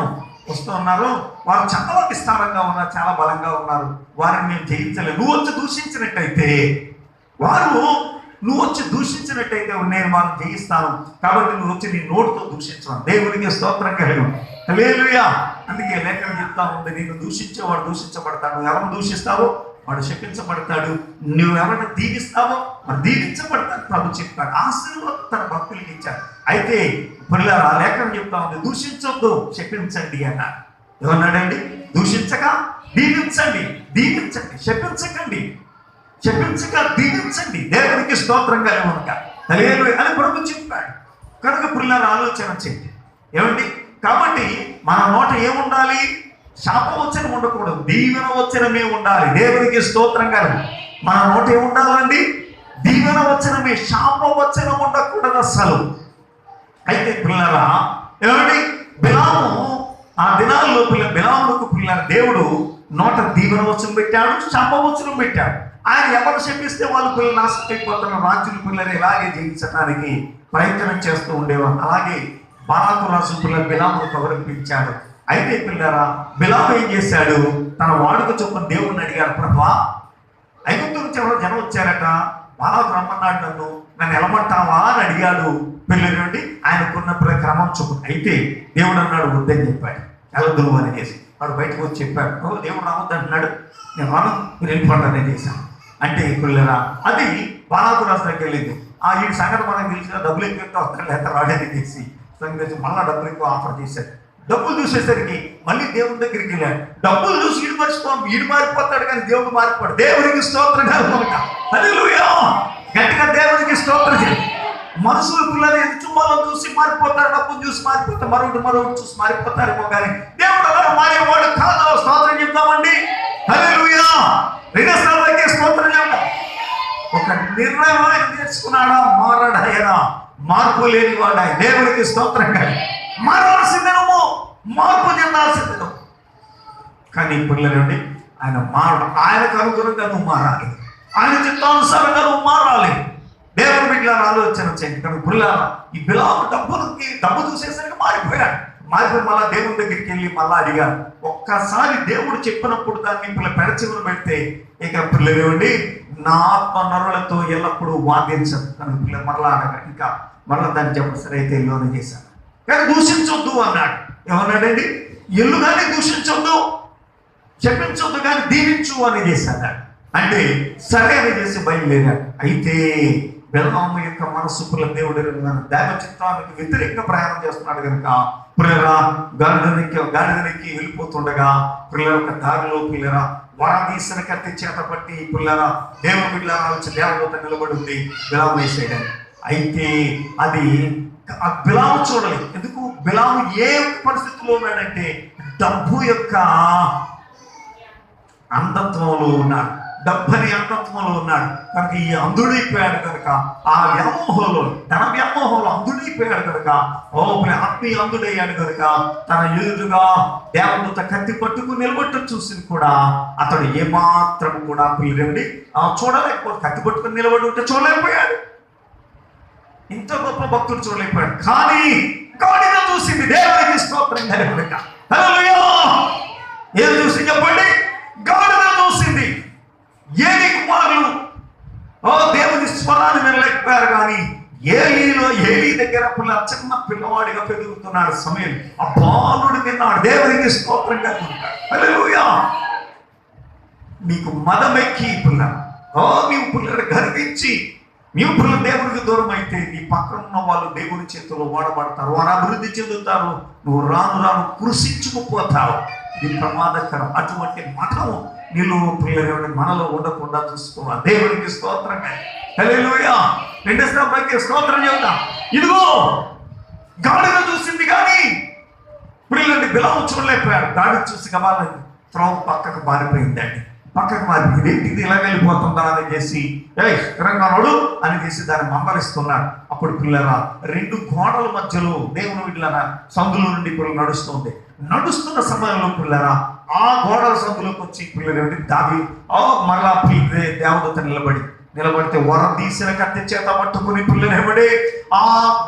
వస్తూ ఉన్నారు, వారు చాలా విస్తారంగా ఉన్నారు, చాలా బలంగా ఉన్నారు, వారిని మేము జయించలేదు. నువ్వు వచ్చి దూషించినట్టయితే నేను వారిని జయిస్తాను, కాబట్టి నువ్వు వచ్చి నీ నోటితో దూషించను. దేవునికి స్తోత్రం కలిగి. హల్లెలూయా. అందుకే లేఖనం చెప్తా ఉంది, నేను దూషించేవాడు దూషించబడతాడు, నువ్వు ఎవరిని దూషిస్తావో వాడు శపించబడతాడు, నువ్వు ఎవరిని దీవిస్తావో వాడు దీవించబడతాడు ప్రభు చెప్తాడు. ఆశీర్వాదం తన భక్తులకి ఇచ్చాడు. అయితే పిల్లలు ఆ లేఖనం చెప్తా ఉంది, దూషించొద్దు శపించండి అన్నాడు. ఏమన్నాడండి? దూషించక దీవించండి, దీవించండి, శపించకండి, శపించక దీవించండి. దేవునికి స్తోత్రంగా ఏమనక హల్లెలూయా అని ప్రభు చెప్పాడు. కనుక పిల్లలు ఆలోచన చేయండి. ఏమండి, కాబట్టి మన నోట ఏముండాలి? శాపవచనం ఉండకూడదు, దీవెన వచనమే ఉండాలి. దేవునికి స్తోత్రంగా. మన నోట ఏముండాలండి? దీవెన వచనమే, శాపవచనం ఉండకూడదు అసలు. అయితే పిల్లరా ఏమండి, బిలాము ఆ దినాల్లో బిలాముకు పిల్లల దేవుడు నోట దీవెన వచనం పెట్టాడు, శాపవచనం పెట్టాడు. ఆయన ఎవరు శపిస్తే వాళ్ళు పిల్లలు నాశనం అయిపోతున్న రాజుల పిల్లలు ఇలాగే జయించడానికి ప్రయత్నం చేస్తూ ఉండేవారు. అలాగే బారాకు రాజు పిల్లలు బిలామును గౌరవించాడు. అయితే పిల్లరా బిలాము ఏం చేశాడు? తన వాడుక చొప్పున దేవుడిని అడిగాడు, ప్రభా ఐగుప్తు నుంచి ఎవరో జనం వచ్చారట, బారాకు రమ్మన్నాడు, నన్ను ఎలమంటావా అని అడిగాడు. పిల్లల నుండి ఆయనకున్న క్రమం చొప్పున. అయితే దేవుడు అన్నాడు వద్దని చెప్పాడు, వెళ్ళదు అని చేసి వాడు బయటకు వచ్చి చెప్పాడు, దేవుడు రావద్దు అంటున్నాడు, నేను రాను, మీరు వెళ్ళిపోండి చేశాను. అంటే పిల్లరా అది బారాకు రాజు దగ్గర వెళ్ళింది. ఈ సంగతి మనకు తెలిసిన డబ్బులు ఎక్కువ వస్తాడు, లేక రాడని చేసి సంగతి మళ్ళీ డబ్బులు ఎక్కువ ఆఫర్ చేశాడు. డబ్బులు చూసేసరికి మళ్ళీ దేవుడి దగ్గరికి వెళ్ళాడు. డబ్బులు చూసి ఈడు మారిపోతాడు, కానీ దేవుడు మారిపోడు. దేవుడికి స్తోత్రం కనుక హల్లెలూయా, గట్టిగా దేవుడికి స్తోత్రం చేయండి. మనుషులు పిల్లలు ఎదుచుమాలను చూసి మారిపోతారు, డబ్బులు చూసి మారిపోతారు, మరొకటి చూసి మారిపోతారేమో, కానీ దేవుడు అలా మారేవాడు కాదు. స్తోత్రం చెప్తామండి. హల్లెలూయా, రెండోసారి స్తోత్రం చెప్తాం. ఒక నిర్ణయం ఆయన నేర్చుకున్నాడా, మారాడాయనా, మార్పు లేని వాడా. దేవుడికి స్తోత్రంగా. మారవలసిందేమో, మార్పు చెందాల్సిందేమో, కానీ పిల్లలండి ఆయన మారడం, ఆయనకు అనుగుణంగా నువ్వు మారాలి, ఆయన చిత్తానుసారంగా నువ్వు మారాలి. దేవుని బిడ్డలను ఆలోచన చేయండి. కానీ పిల్లలు ఈ బిలాము డబ్బు చూసేసరికి మారిపోయాడు. మారిపోయి మళ్ళా దేవుని దగ్గరికి వెళ్ళి మళ్ళా అడిగాడు. ఒక్కసారి దేవుడు చెప్పినప్పుడు దాన్ని పెడచెవులు పెడితే ఇక పిల్లలేవండి నా ఆత్మ నరులతో ఎల్లప్పుడూ వాదించదు. కానీ పిల్లలు మరలా అడగాడు, ఇంకా మరలా దాన్ని చెప్పడు. సరే అయితే ఎల్లునే చేశాను, కానీ దూషించొద్దు అన్నాడు. ఏమన్నాడండి? ఎల్లు కానీ దూషించొద్దు, చెప్పించొద్దు, కానీ దీవించు అని చేశాడు. అంటే సరే అని చేసి బయలుదేరాడు. అయితే బిలాము యొక్క మనసు దేవుడు దైవ చిత్తానికి వ్యతిరేకంగా ప్రయాణం చేస్తున్నాడు కనుక పిల్లరా గాడిదనికి వెళ్ళిపోతుండగా పిల్లల యొక్క దారిలో పిల్లరా వరదీసిన కత్తి చేత పట్టి పిల్లరా దేవుని బిడ్డలారా వచ్చి దేవదూత నిలబడి ఉంది బిలాము వేసేయడానికి. అయితే అది బిలాము చూడలేదు. ఎందుకు? బిలాము ఏ పరిస్థితిలో ఉన్నాడంటే డబ్బు యొక్క అంధత్వంలో ఉన్నాడు. డబ్బని అంతత్వంలో ఉన్నాడు కనుక ఈ అంధుడైపోయాడు కనుక ఆ వ్యామోహంలో ధన వ్యామోహంలో అంధుడైపోయాడు కనుక ఆత్మీయ అంధుడయ్యాడు కనుక తన ఎదురుగా దేవదూత కత్తి పట్టుకుని నిలబట్టు చూసి కూడా అతడు ఏమాత్రం కూడా పిల్లలండి చూడలేకపోతే కత్తి పట్టుకుని నిలబడి ఉంటే చూడలేకపోయాడు. ఇంత గొప్ప భక్తుడు చూడలేకపోయాడు. కానీ గాడిద చూసింది. దేవునికి స్తోత్రం కలుగుగాక. హల్లెలూయా. ఏం చూసి చెప్పండి? గాడిద చూసింది. ఏలి కుమారులు దేవుని స్వరాన్ని వినలేకపోయారు. కానీ ఏలి దగ్గర చిన్న పిల్లవాడిగా పెరుగుతున్నాడు సమయం. ఆ బాలుడు విన్నాడు. దేవునికి స్తోత్రం కలుగుగాక. హల్లెలూయా. నీకు మదమెక్కి నీవు పిల్లలు గర్వించి నీవు పిల్లలు దేవునికి దూరం అయితే నీ పక్కన ఉన్న వాళ్ళు దేవుని చేతిలో వాడబడతారు, వారు అభివృద్ధి చెందుతారు, నువ్వు రాను రాను కృషించుకుపోతావు. ఇది ప్రమాదకరం. అటువంటి మతం నీళ్ళు పిల్లలు మనలో ఉండకుండా చూసుకోవాలి. దేవునికి స్తోత్రం. హల్లెలూయా. రెండోసారి స్తోత్రం చెబుతాం. ఇదిగో గాడిద చూసింది కానీ పిల్లల్ని బిలాము చూడలేకపోయాడు. గాడిద చూసి కావాలని త్రోవ పక్కకు మారిపోయిందండి. పక్కకు మారిపోయింది. ఇది ఇలా వెళ్ళిపోతుందా అని చేసి స్థిరంగా నడు అని చేసి దాన్ని మందలిస్తున్నాడు. అప్పుడు పిల్లరా రెండు గోడల మధ్యలో దేవుని వీళ్ళ సందులో నుండి పిల్లలు నడుస్తున్న సమయంలో పిల్లరా ఆ గోడల సందులోకి వచ్చి పిల్లలు దావి మరలా దేవదూత నిలబడితే వరం తీసిన కత్తి చేత పట్టుకుని పిల్లలు ఎవడే ఆ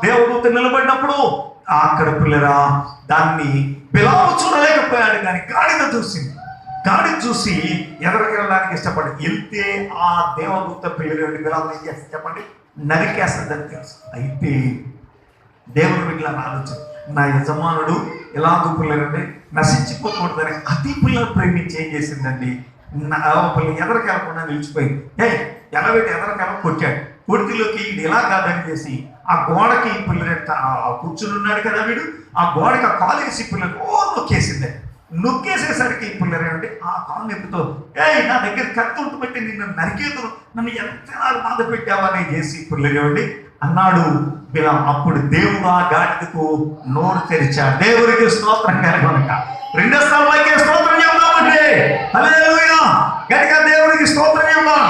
దేవదూత నిలబడినప్పుడు అక్కడ పిల్లరా దాన్ని బిలాము చూడలేకపోయాడు. కానీ గాడిద చూసింది. గాడి చూసి ఎదరికెళ్ళడానికి ఇష్టపడి వెళ్తే ఆ దేవదూత పిల్లలు బిలాము ఏం చేస్తే చెప్పండి? నరికేస్తుందని తెలుసు. అయితే దేవుని వీళ్ళ ఆలోచన, నా యజమానుడు ఎలాగో పిల్లలంటే నశించిపోకూడదని అతి పిల్లలు ప్రేమించి ఏం చేసిందండి? పిల్లలు ఎదరికెళ్ళకుండా నిలిచిపోయింది. ఎదరికెళ్ళ కొట్టాడు. కొడుకులోకి ఇది ఎలా కాదని చేసి ఆ గోడకి పిల్లలు కూర్చుని ఉన్నాడు కదా వీడు, ఆ గోడకి ఆ కాలు వేసి పిల్లలు నొక్కేసింది. నొక్కేసేసరికి పిల్లలు ఏమంటే ఆ కాలు నొప్పితో నా దగ్గర కత్తి ఉంటు పెట్టి నిన్ను నరికేదును, నన్ను ఎంత బాధ పెట్టావని చేసి పిల్లలు ఏమండి అన్నాడు బిలాము. అప్పుడు దేవుడు ఆ గాడిదకు నోరు తెరిచాడు. దేవునికి స్తోత్రం కనుక రెండోసారి స్తోత్రం చెబుదామంటే హల్లెలూయా. గట్టిగా దేవునికి స్తోత్రం చెబుదాం.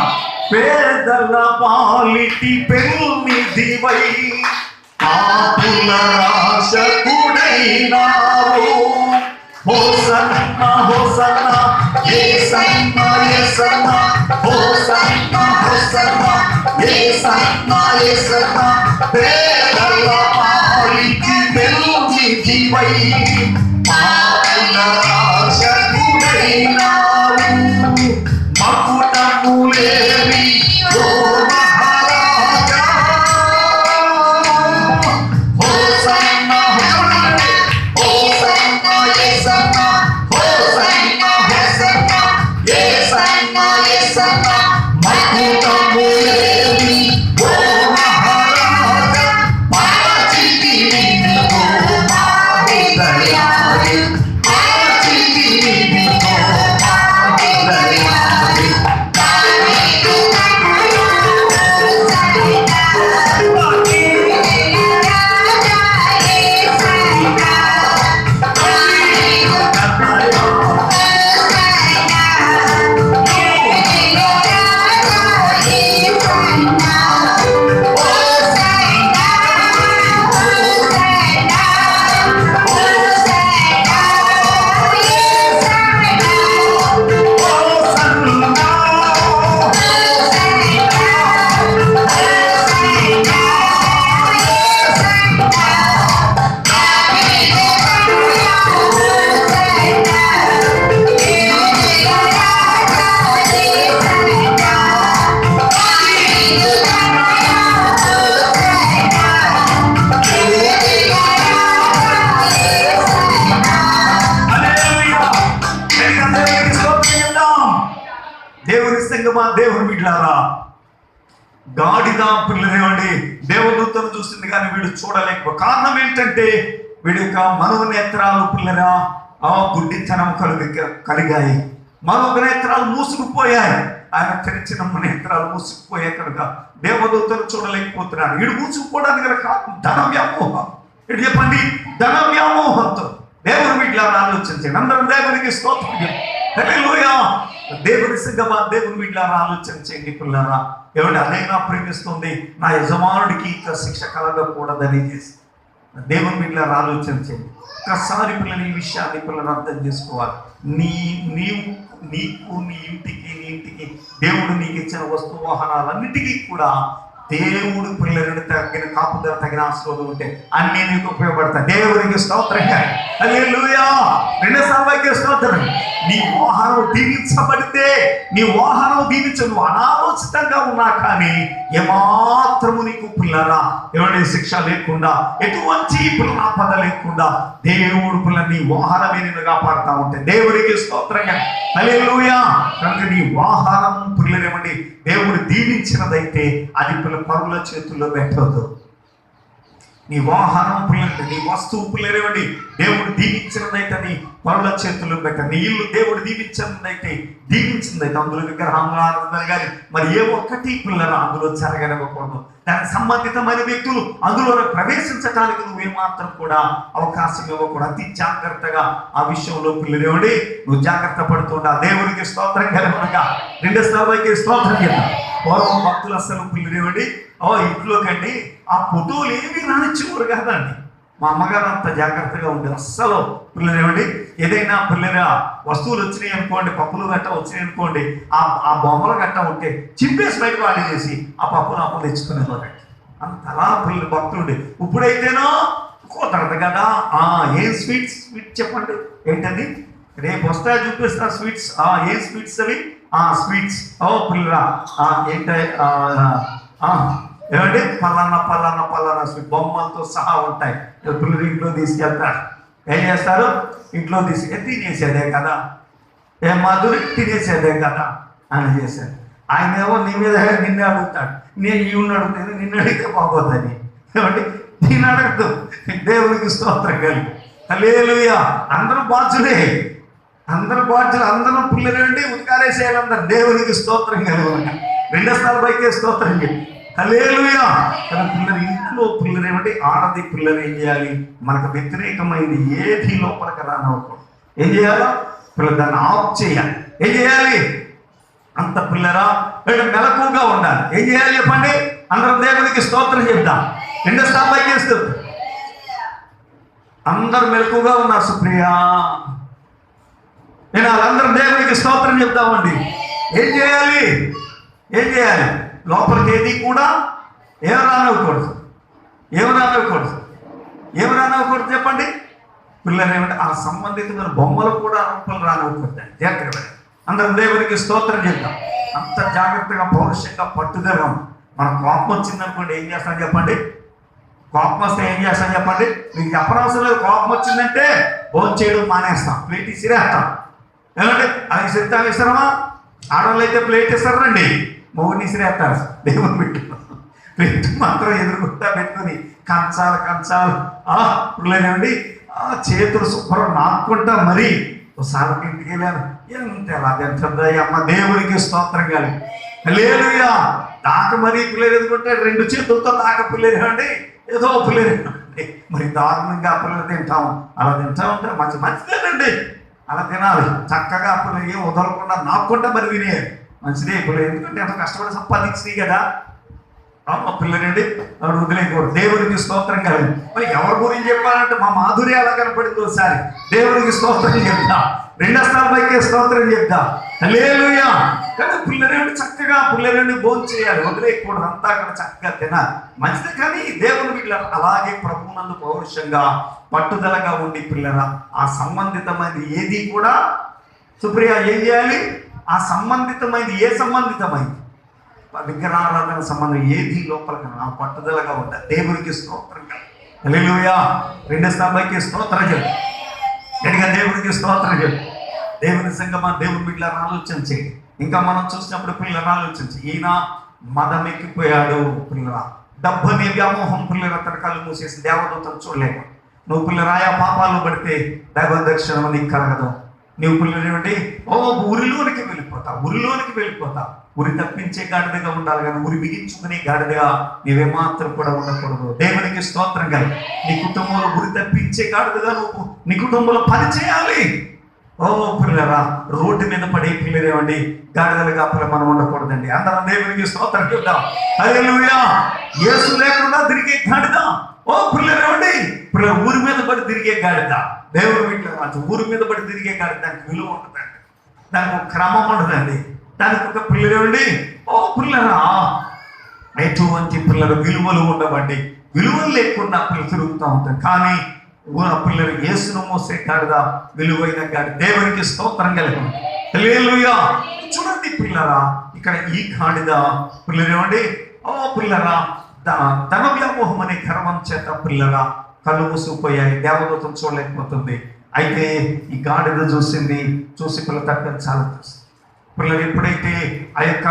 పేదల పాలిటి పెన్నిధివై పాపుల రాశకుడైనావు. హోసన్నా హోసన్నా యేసన్నా యేసన్నా హోసన్నా హోసన్నా యేసన్నా యేసన్నా పేదల పాలిటి పెన్నిధివై పాపుల రాశకుడైనావు. మకుటములేవి ఓ మహారాజా హోసన్నా హోసన్నా యేసన్నా హోసన్నా హోసన్నా యేసన్నా యేసన్నా మకుటములేవి ఓ మహారాజా పాచితివి ఓ మహాదయాళి పాచితివి ఓ మహాదయాళి. దేవుని సంగమా, దేవుని బిడ్డలారా, గాడిద పిల్లలేవండి దేవదూతను చూసింది కానీ వీడు చూడలేకపో. కారణం ఏంటంటే వీడి యొక్క మనోనేత్రాలు పిల్లరా గుడ్డితనం కలిగాయి. మనోనేత్రాలు మూసుకుపోయాయి. ఆయన తెరిచిన నేత్రాలు మూసుకుపోయాయి కనుక దేవదూతను చూడలేకపోతున్నాడు. వీడు మూసుకుపోవడానికి గల కారణం ధన వ్యామోహం. ఇటు చెప్పండి, ధన వ్యామోహంతో దేవుని బిడ్డలారా ఆలోచించండి. అందరం దేవునికి స్తోత్రం. హల్లెలూయా. దేవుని సంగమా, దేవుని వీళ్ళారా ఆలోచన చేయండి పిల్లరా. ఏమంటే అదైనా ప్రేమిస్తుంది, నా యజమానుడికి ఇంకా శిక్ష కలగకూడదని చేసి దేవుని వీళ్ళారా ఆలోచన చేయండి. ఒక్కసారి పిల్లలు ఈ విషయాన్ని పిల్లలు అర్థం చేసుకోవాలి. నీకు నీ ఇంటికి దేవుడు నీకు ఇచ్చిన వస్తు వాహనాలన్నిటికీ కూడా దేవుడు పిల్లలను తగిన కాపుదల, తగిన ఆశీర్వాదం ఉంటే అన్ని నీకు ఉపయోగపడతాయి. దేవునికి స్తోత్రంగా. హల్లెలూయా. రెండోసారి స్తోత్రం. నీ వాహనం దీవించబడితే, నీ వాహనం దీవించను అనాలోచితంగా ఉన్నా కానీ ఏమాత్రము నీకు పిల్లరా ఏమంటే శిక్ష లేకుండా, ఎటువంటి పిల్లనాపద లేకుండా దేవుడు పిల్లలు నీ వాహనమే నేను కాపాడుతూ ఉంటే దేవునికి స్తోత్రంగా. హల్లెలూయా. కనుక నీ వాహనం పిల్లలు ఏమండి దేవుడు దీవించినదైతే అది పిల్లల పరుల చేతుల్లో పెట్టవద్దు. నీ వాహనం పిల్లలు, నీ వస్తువు పిల్లలేవండి దేవుడు దీవించినదైతే అది పరుల చేతుల్లో పెట్ట. నీ ఇల్లు దేవుడు దీవించినదైతే అందులో విగ్రహాలు కానీ మరి ఏ ఒక్కటి పిల్లలు అందులో జరగనివ్వకూడదు. దానికి సంబంధితమైన వ్యక్తులు అందులో ప్రవేశించడానికి నువ్వేమాత్రం కూడా అవకాశం ఇవ్వకూడదు. అతి జాగ్రత్తగా ఆ విషయంలో పిల్లలేవండి నువ్వు జాగ్రత్త పడుతుండా. దేవునికి స్తోత్రం కలగనగా. రెండో స్థాయికి స్తోత్రం చేద్దాం. పూర్వం భక్తులు అసలు పిల్లలేవండి ఇంట్లోకండి ఆ ఫోటోలు ఏమీ రానిచ్చేవారు కాదండి. మా అమ్మగారు అంత జాగ్రత్తగా ఉండేది. అస్సలు పిల్లలు ఏమండి ఏదైనా పిల్లల వస్తువులు వచ్చినాయి అనుకోండి, పప్పులు గట్ట వచ్చినాయి అనుకోండి, ఆ బొమ్మలు గట్ట ఉంటే చింపేసి బయట వాడి చేసి ఆ పప్పులు అప్పులు తెచ్చుకునేవారండి. అంతలా పిల్లలు భక్తులు. ఇప్పుడైతేనో కుదరదు కదా. ఏం స్వీట్ చెప్పండి ఏంటది, రేపు వస్తా చూపిస్తా స్వీట్స్. ఏం స్వీట్స్ అవి? స్వీట్స్. పిల్లరా ఏంటి ఏమంటే పలానా స్వీట్ బొమ్మలతో సహా ఉంటాయి. పిల్లలు ఇంట్లో తీసుకెళ్తారు. ఏం చేస్తారు? ఇంట్లో తినేసేదే కదా, మధురి తినేసేదే కదా అని చేశారు. ఆయన ఏమో నీ మీద నిన్నే అడుగుతాడు, నేను ఈవిని అడుగుతాను, నిన్ను అడిగితే బాగోదని. ఏమంటే నేను అడగదు. దేవునికి స్తోత్రం కలిగి. హల్లెలూయా. అందరూ బాధ్యులే, అందరూ పిల్లలండి ఉత్కారేసేయాలి అందరు. దేవునికి స్తోత్రం కలిగి. రెండో స్థాయి పైకే స్తోత్రం చెప్పి. హల్లెలూయా. కానీ పిల్లలు ఇంట్లో పిల్లలు ఏమంటే ఆడది పిల్లలు ఏం చేయాలి? మనకు వ్యతిరేకమైంది ఏది లోపలికి రానవకూడదు. ఏం చేయాలో పిల్లలు దాన్ని ఆఫ్ చేయాలి. ఏం చేయాలి? అంత పిల్లరా మెలకుగా ఉండాలి. ఏం చేయాలి చెప్పండి? అందరం దేవునికి స్తోత్రం చెప్తాం. రెండో స్థాయి చేస్తూ అందరు మెలకుగా ఉన్నారు. సుప్రియా నేను వాళ్ళందరూ దేవునికి స్తోత్రం చెప్తామండి. ఏం చేయాలి? లోపలికి ఏది కూడా ఏమి రానివ్వకూడదు చెప్పండి. పిల్లలు ఏమంటే ఆ సంబంధితమైన బొమ్మలు కూడా లోపల రానివ్వకూడదు. జాగ్రత్త. అందరం దేవునికి స్తోత్రం చెప్తాం. అంత జాగ్రత్తగా పౌరుషంగా పట్టుదల. మన కోపం వచ్చిందనుకోండి ఏం చేస్తాం చెప్పండి? కోపం వస్తే ఏం చేస్తాం చెప్పండి? మీకు చెప్పనవసరం లేదు. కోపం వచ్చిందంటే భోజనం చేయడం మానేస్తాం, ప్లేట్ ఇసిరేస్తాం. ఏమంటే అది సిద్ధం ఇస్తారమా? ఆడవాళ్ళు అయితే ప్లేట్ ఇస్తారండి, మొగుడిని ఇసిరేస్తారు. దేవుని బిడ్డ ప్లేట్ మాత్రం ఎదురుకుంటా పెట్టుకుని కంచాలు పిల్లలేండి చేతులు శుభ్రం నాకుంటా మరి ఒకసారి ఇంటికి వెళ్ళాను. ఎంత ఎలా తింటుందా అమ్మ. దేవునికి స్తోత్రం కలిగి. హల్లెలూయా. దాక మరి పిల్లలు ఎదుర్కొంటే 2 చేతులతో దాక పిల్లలు ఏమండి ఏదో పిల్లలు మరి దారుణంగా పిల్లలు తింటాము. అలా తింటా ఉంటే మంచిదేనండి, అలా తినాలి. చక్కగా పిల్లలు ఏం వదలకుండా నాకుంటా మరి తినే మంచిదే పిల్లలు. ఎందుకంటే అంత కష్టపడి సంపాదించినాయి కదా. పిల్లలండి అప్పుడు వదిలేకూడదు. దేవునికి స్తోత్రం కలిగి. మరి ఎవరి గురించి చెప్పాలంటే మా మాధురి అలా కనపడింది. ఒకసారి దేవునికి స్తోత్రం చెప్తా. రెండో స్థాయికే స్తోత్రం చెప్తా. హల్లెలూయా. కానీ పిల్లలండి చక్కగా పిల్లలండి భోజనం చేయాలి, వదిలేయకూడదు. అంతా అక్కడ చక్కగా తినాలి, మంచిదే. కానీ దేవుని బిడ్డల అలాగే ప్రభువునందు పౌరుషంగా పట్టుదలగా ఉండి పిల్లల ఆ సంబంధితమైనది ఏది కూడా సుప్రియ ఏం చేయాలి? ఆ సంబంధితమైనది ఏ సంబంధితమైంది విగ్రహారాధన సంబంధం ఏది లోపలికి ఆ పట్టుదలగా ఉంటాయి. దేవునికి స్తోత్రంగా. హల్లెలూయా. రెండో స్థాయికి స్తోత్రం చెప్పు. గట్టిగా దేవునికి స్తోత్రం చెప్పు. దేవుని సంగమా, దేవుని బిడ్డలను ఆలోచన చేయండి. ఇంకా మనం చూసినప్పుడు పిల్లలను ఆలోచించి ఈయన మదం ఎక్కిపోయాడు. పిల్లల డబ్బుని వ్యామోహం పిల్లలు అతని కళ్ళు మూసేసి దేవదూతను చూడలేము. నువ్వు పిల్లరాయా పాపాలు పడితే దైవ దర్శనం నీకు కలగదు. నువ్వు పిల్లలు ఏమిటి ఉరిలోనికి వెళ్ళిపోతావు. ఉరి తప్పించే గాడిదగా ఉండాలి కానీ ఉరి బిగించుకునే గాడిదగా నీవేమాత్రం కూడా ఉండకూడదు. దేవునికి స్తోత్రం కలిగి. నీ కుటుంబంలో ఉరి తప్పించే గాడిదగా నువ్వు నీ కుటుంబంలో పని చేయాలి. ఓ పిల్లరా, రోడ్డు మీద పడే పిల్లరేమండి గాడిదల కాపలా మనం ఉండకూడదండి. అందరం దేవునికి స్తోత్రం చెప్దాం. హల్లెలూయా. యేసు లేకుండా తిరిగే గాడిద. ఓ పిల్లరేమండి, పిల్లల ఊరి మీద పడి తిరిగే గాడిద. దేవుడు వీటిలో ఊరి మీద పడి తిరిగే గాడిద, దానికి విలువ ఉంటుందండి, దానికి ఒక క్రమం ఉండదండి, దానికి ఒక పిల్లరేమండి. ఓ పిల్లరా, ఎటువంటి పిల్లల విలువలు ఉండవండి. విలువలు లేకుండా పిల్లలు తిరుగుతూ ఉంటారు. కానీ పిల్లలు యేసును మోసే గాడిద, విలువైన గాడి. దేవునికి స్తోత్రం కలిగింది. హల్లెలూయా. చూడండి పిల్లరా, ఇక్కడ ఈ గాడిద పిల్లలేమండి. ఓ పిల్లరా, ధన వ్యామోహం అనే గర్వం చేత పిల్లరా కళ్ళు మూసుకుపోయాయి. దేవదూతం చూడలేకపోతుంది. అయితే ఈ గాడిద చూసి పిల్ల తప్పించాలి. పిల్లలు ఎప్పుడైతే ఆ యొక్క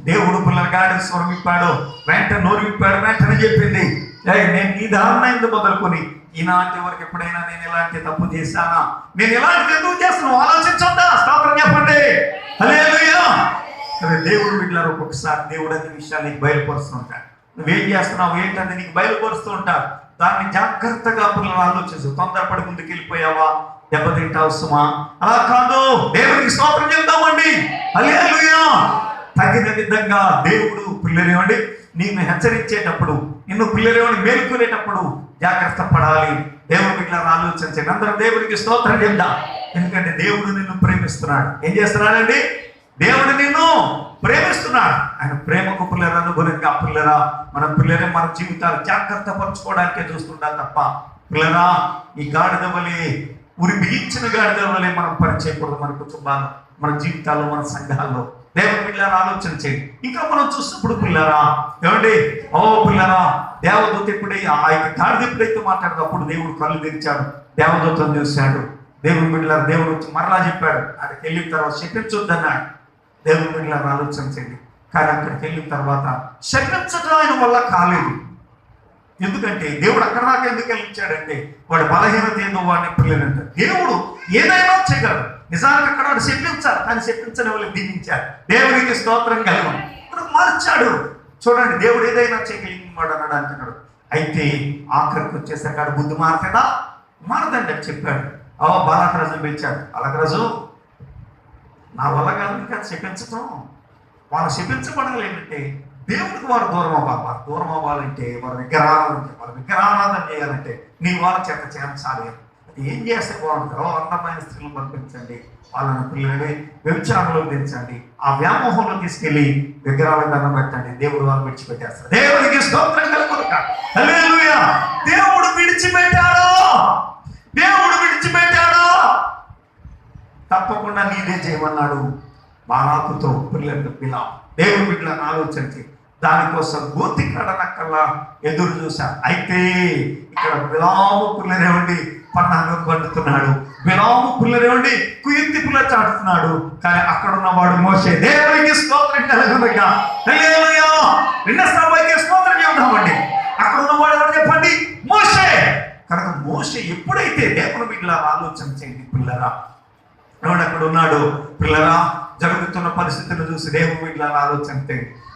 దేవుడు పిల్లల గాడిద స్వరం విప్పాడో, వెంటనే నోరు విప్పాడు. వెంటనే చెప్పింది, నేను నీ దారుణైంది మొదలుకొని ఈనాటి వరకు ఎప్పుడైనా నేను ఎలాంటి తప్పు చేశానా, నేను ఎలాంటి ఎందుకు చేస్తున్నావు ఆలోచించొద్దా? స్తోత్రం చెప్పండి. హల్లెలూయా. దేవుడు బిడ్డలారా, ఒక్కొక్కసారి దేవుడు అన్ని విషయాలు నీకు బయలుపరుస్తుంటాడు. నువ్వేం చేస్తున్నావు ఏంటంటే నీకు బయలుపరుస్తూ ఉంటాడు. దాన్ని జాగ్రత్తగా పిల్లలు ఆలోచించు. తొందరపడి ముందుకు వెళ్ళిపోయావా, దెబ్బతింటావు సుమా. అలా కాదు, దేవుడికి స్తోత్రం చెప్తామండి. హల్లెలూయా. తగిన విధంగా దేవుడు పిల్లలేమండి నిన్ను హెచ్చరించేటప్పుడు, నిన్ను పిల్లలేమని మేలుకునేటప్పుడు జాగ్రత్త పడాలి. దేవుడు బిడ్డలారా ఆలోచించండి. అందరం దేవుడికి స్తోత్రం చెప్దాం. ఎందుకంటే దేవుడు నిన్ను ప్రేమిస్తున్నాడు. ఏం చేస్తున్నాడండి? దేవుడు నిన్ను ప్రేమిస్తున్నాడు. ఆయన ప్రేమకు పిల్లల అనుగుణంగా పిల్లరా మన జీవితాలు జాగ్రత్త పరచుకోవడానికే చూస్తుంటారు తప్ప పిల్లరా ఈ గాడిద వలె ఉరి బిగించిన గాడిద వలె మనం పనిచేయకూడదు. మన కుటుంబాల్లో, మన జీవితాల్లో, మన సంఘాల్లో. దేవుని పిల్లరా ఆలోచన చేయండి. ఇంకా మనం చూసినప్పుడు పిల్లరా ఏమండి, ఓ పిల్లరా, దేవదూత ఎప్పుడే ఆ యొక్క గాడిద ఎప్పుడైతే మాట్లాడినప్పుడు దేవుడు కళ్ళు తెరిచాడు, దేవదూతను చూశాడు. దేవుని బిడ్డలారా, దేవుడు వచ్చి మరలా చెప్పాడు, అక్కడికి వెళ్ళిన తర్వాత శపించొద్దన్నాడు. దేవుని బిడ్డలారా ఆలోచన చేయండి. కానీ అక్కడికి వెళ్ళిన తర్వాత శపించడం ఆయన వల్ల కాలేదు. ఎందుకంటే దేవుడు అక్కడ దాకా ఎందుకు వెళ్ళించాడంటే వాడు బలహీనత ఏదో వాడిని పిల్లలంట. దేవుడు ఏదైనా చేయగలడు. నిజానికి అక్కడ వాడు శపించారు, కానీ శపించని వాళ్ళు దీవించారు. దేవునికి స్తోత్రం కలగం. ఇప్పుడు మార్చాడు. చూడండి, దేవుడు ఏదైనా చేయగలిగినవాడు అన్నాడు అంటున్నాడు. అయితే ఆఖరికి వచ్చేసరికి ఆడు బుద్ధి మారుతుందా? మారదండి అని చెప్పాడు. బాలకరాజుని పిలిచాడు. బాలకరాజు, నా వల్ల కాదు కాదు శపించటం. వాళ్ళు శపించబడాలి ఏంటంటే దేవుడికి వారు దూరం అవ్వాలి. వారు దూరం అవ్వాలంటే వారు విగ్రహారాధన చేయాలంటే నీ వాళ్ళ చేత చేయించాలి. అది ఏం చేస్తే బాగుంటుందో అందమైన స్త్రీలు పంపించండి, వాళ్ళని పిల్లలని వ్యభిచారంలో పెంచండి, ఆ వ్యామోహంలో తీసుకెళ్లి విగ్రహాలకు దండం పెట్టండి. దేవుడు వాళ్ళు విడిచిపెట్టేస్తారు. దేవుడికి స్తోత్రం కలుగును గాక. హల్లెలూయా. దేవుడు విడిచిపెట్టాడు. దేవుడు విడిచిపెట్టాడు. తప్పకుండా నీదే చేయమన్నాడు బాలాకుతో పిల్లలకు పిలా. దేవుడు బిడ్డలను ఆలోచించి దానికోసం గోతికడనక్కల్లా ఎదురు చూశారు. అయితే ఇక్కడ బిలాము పిల్లరేవండి పన్నాగం పండుతున్నాడు. బిలాము పిల్లరేవండి కుయుక్తి పిల్ల చాటుతున్నాడు. కానీ అక్కడ ఉన్నవాడు మోషే. దేవునికి స్తోత్రం కలుగునుగా. హల్లెలూయా. నిన్న సభకి స్తోత్రం చెబుతామండి. అక్కడ ఉన్నవాడు ఎవరు చెప్పండి? మోషే. కనుక మోషే ఎప్పుడైతే దేవుని బిడ్డలా ఆలోచన చేయండి పిల్లరా, ఎవడు అక్కడ ఉన్నాడు పిల్లరా, జరుగుతున్న పరిస్థితులను చూసి దేవుని బిడ్డలా ఆలోచన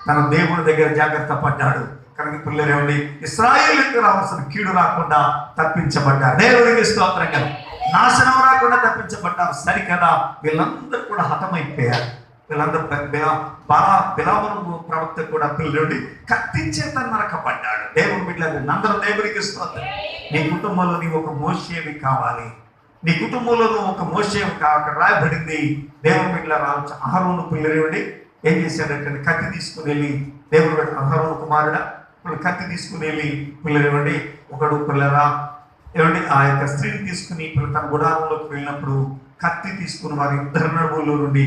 తన దేవుని దగ్గర జాగ్రత్త పడ్డాడు. కనుక పిల్లరేమండి ఇశ్రాయేలుకు రావాల్సిన కీడు రాకుండా తప్పించబడ్డారు. దేవునికి స్తోత్రం కదా. నాశనం రాకుండా తప్పించబడ్డారు. సరికదా వీళ్ళందరూ కూడా హతమైపోయారు. వీళ్ళందరూ బిలాము ప్రవక్త కూడా పిల్లలుండి కత్తి చేత నరకబడ్డాడు. దేవుని బిడ్డలు అందరూ దేవునికి స్తోత్రం. నీ కుటుంబంలో నీవు ఒక మోషేవి కావాలి. నీ కుటుంబంలో ఒక మోషేవి అక్కడ రాయబడింది. దేవుని బిడ్డల రావచ్చు. అహరోను పిల్లరేవండి ఏం చేశాడంటే కత్తి తీసుకుని వెళ్ళి దేవుడు అహరోను కుమారుడా కత్తి తీసుకుని వెళ్ళి పిల్లరేవండి ఒకడు పిల్లరా ఏమండి ఆ యొక్క స్త్రీని తీసుకుని తన గుడారంలోకి వెళ్ళినప్పుడు కత్తి తీసుకుని వారి ఇద్దరు నడువులో నుండి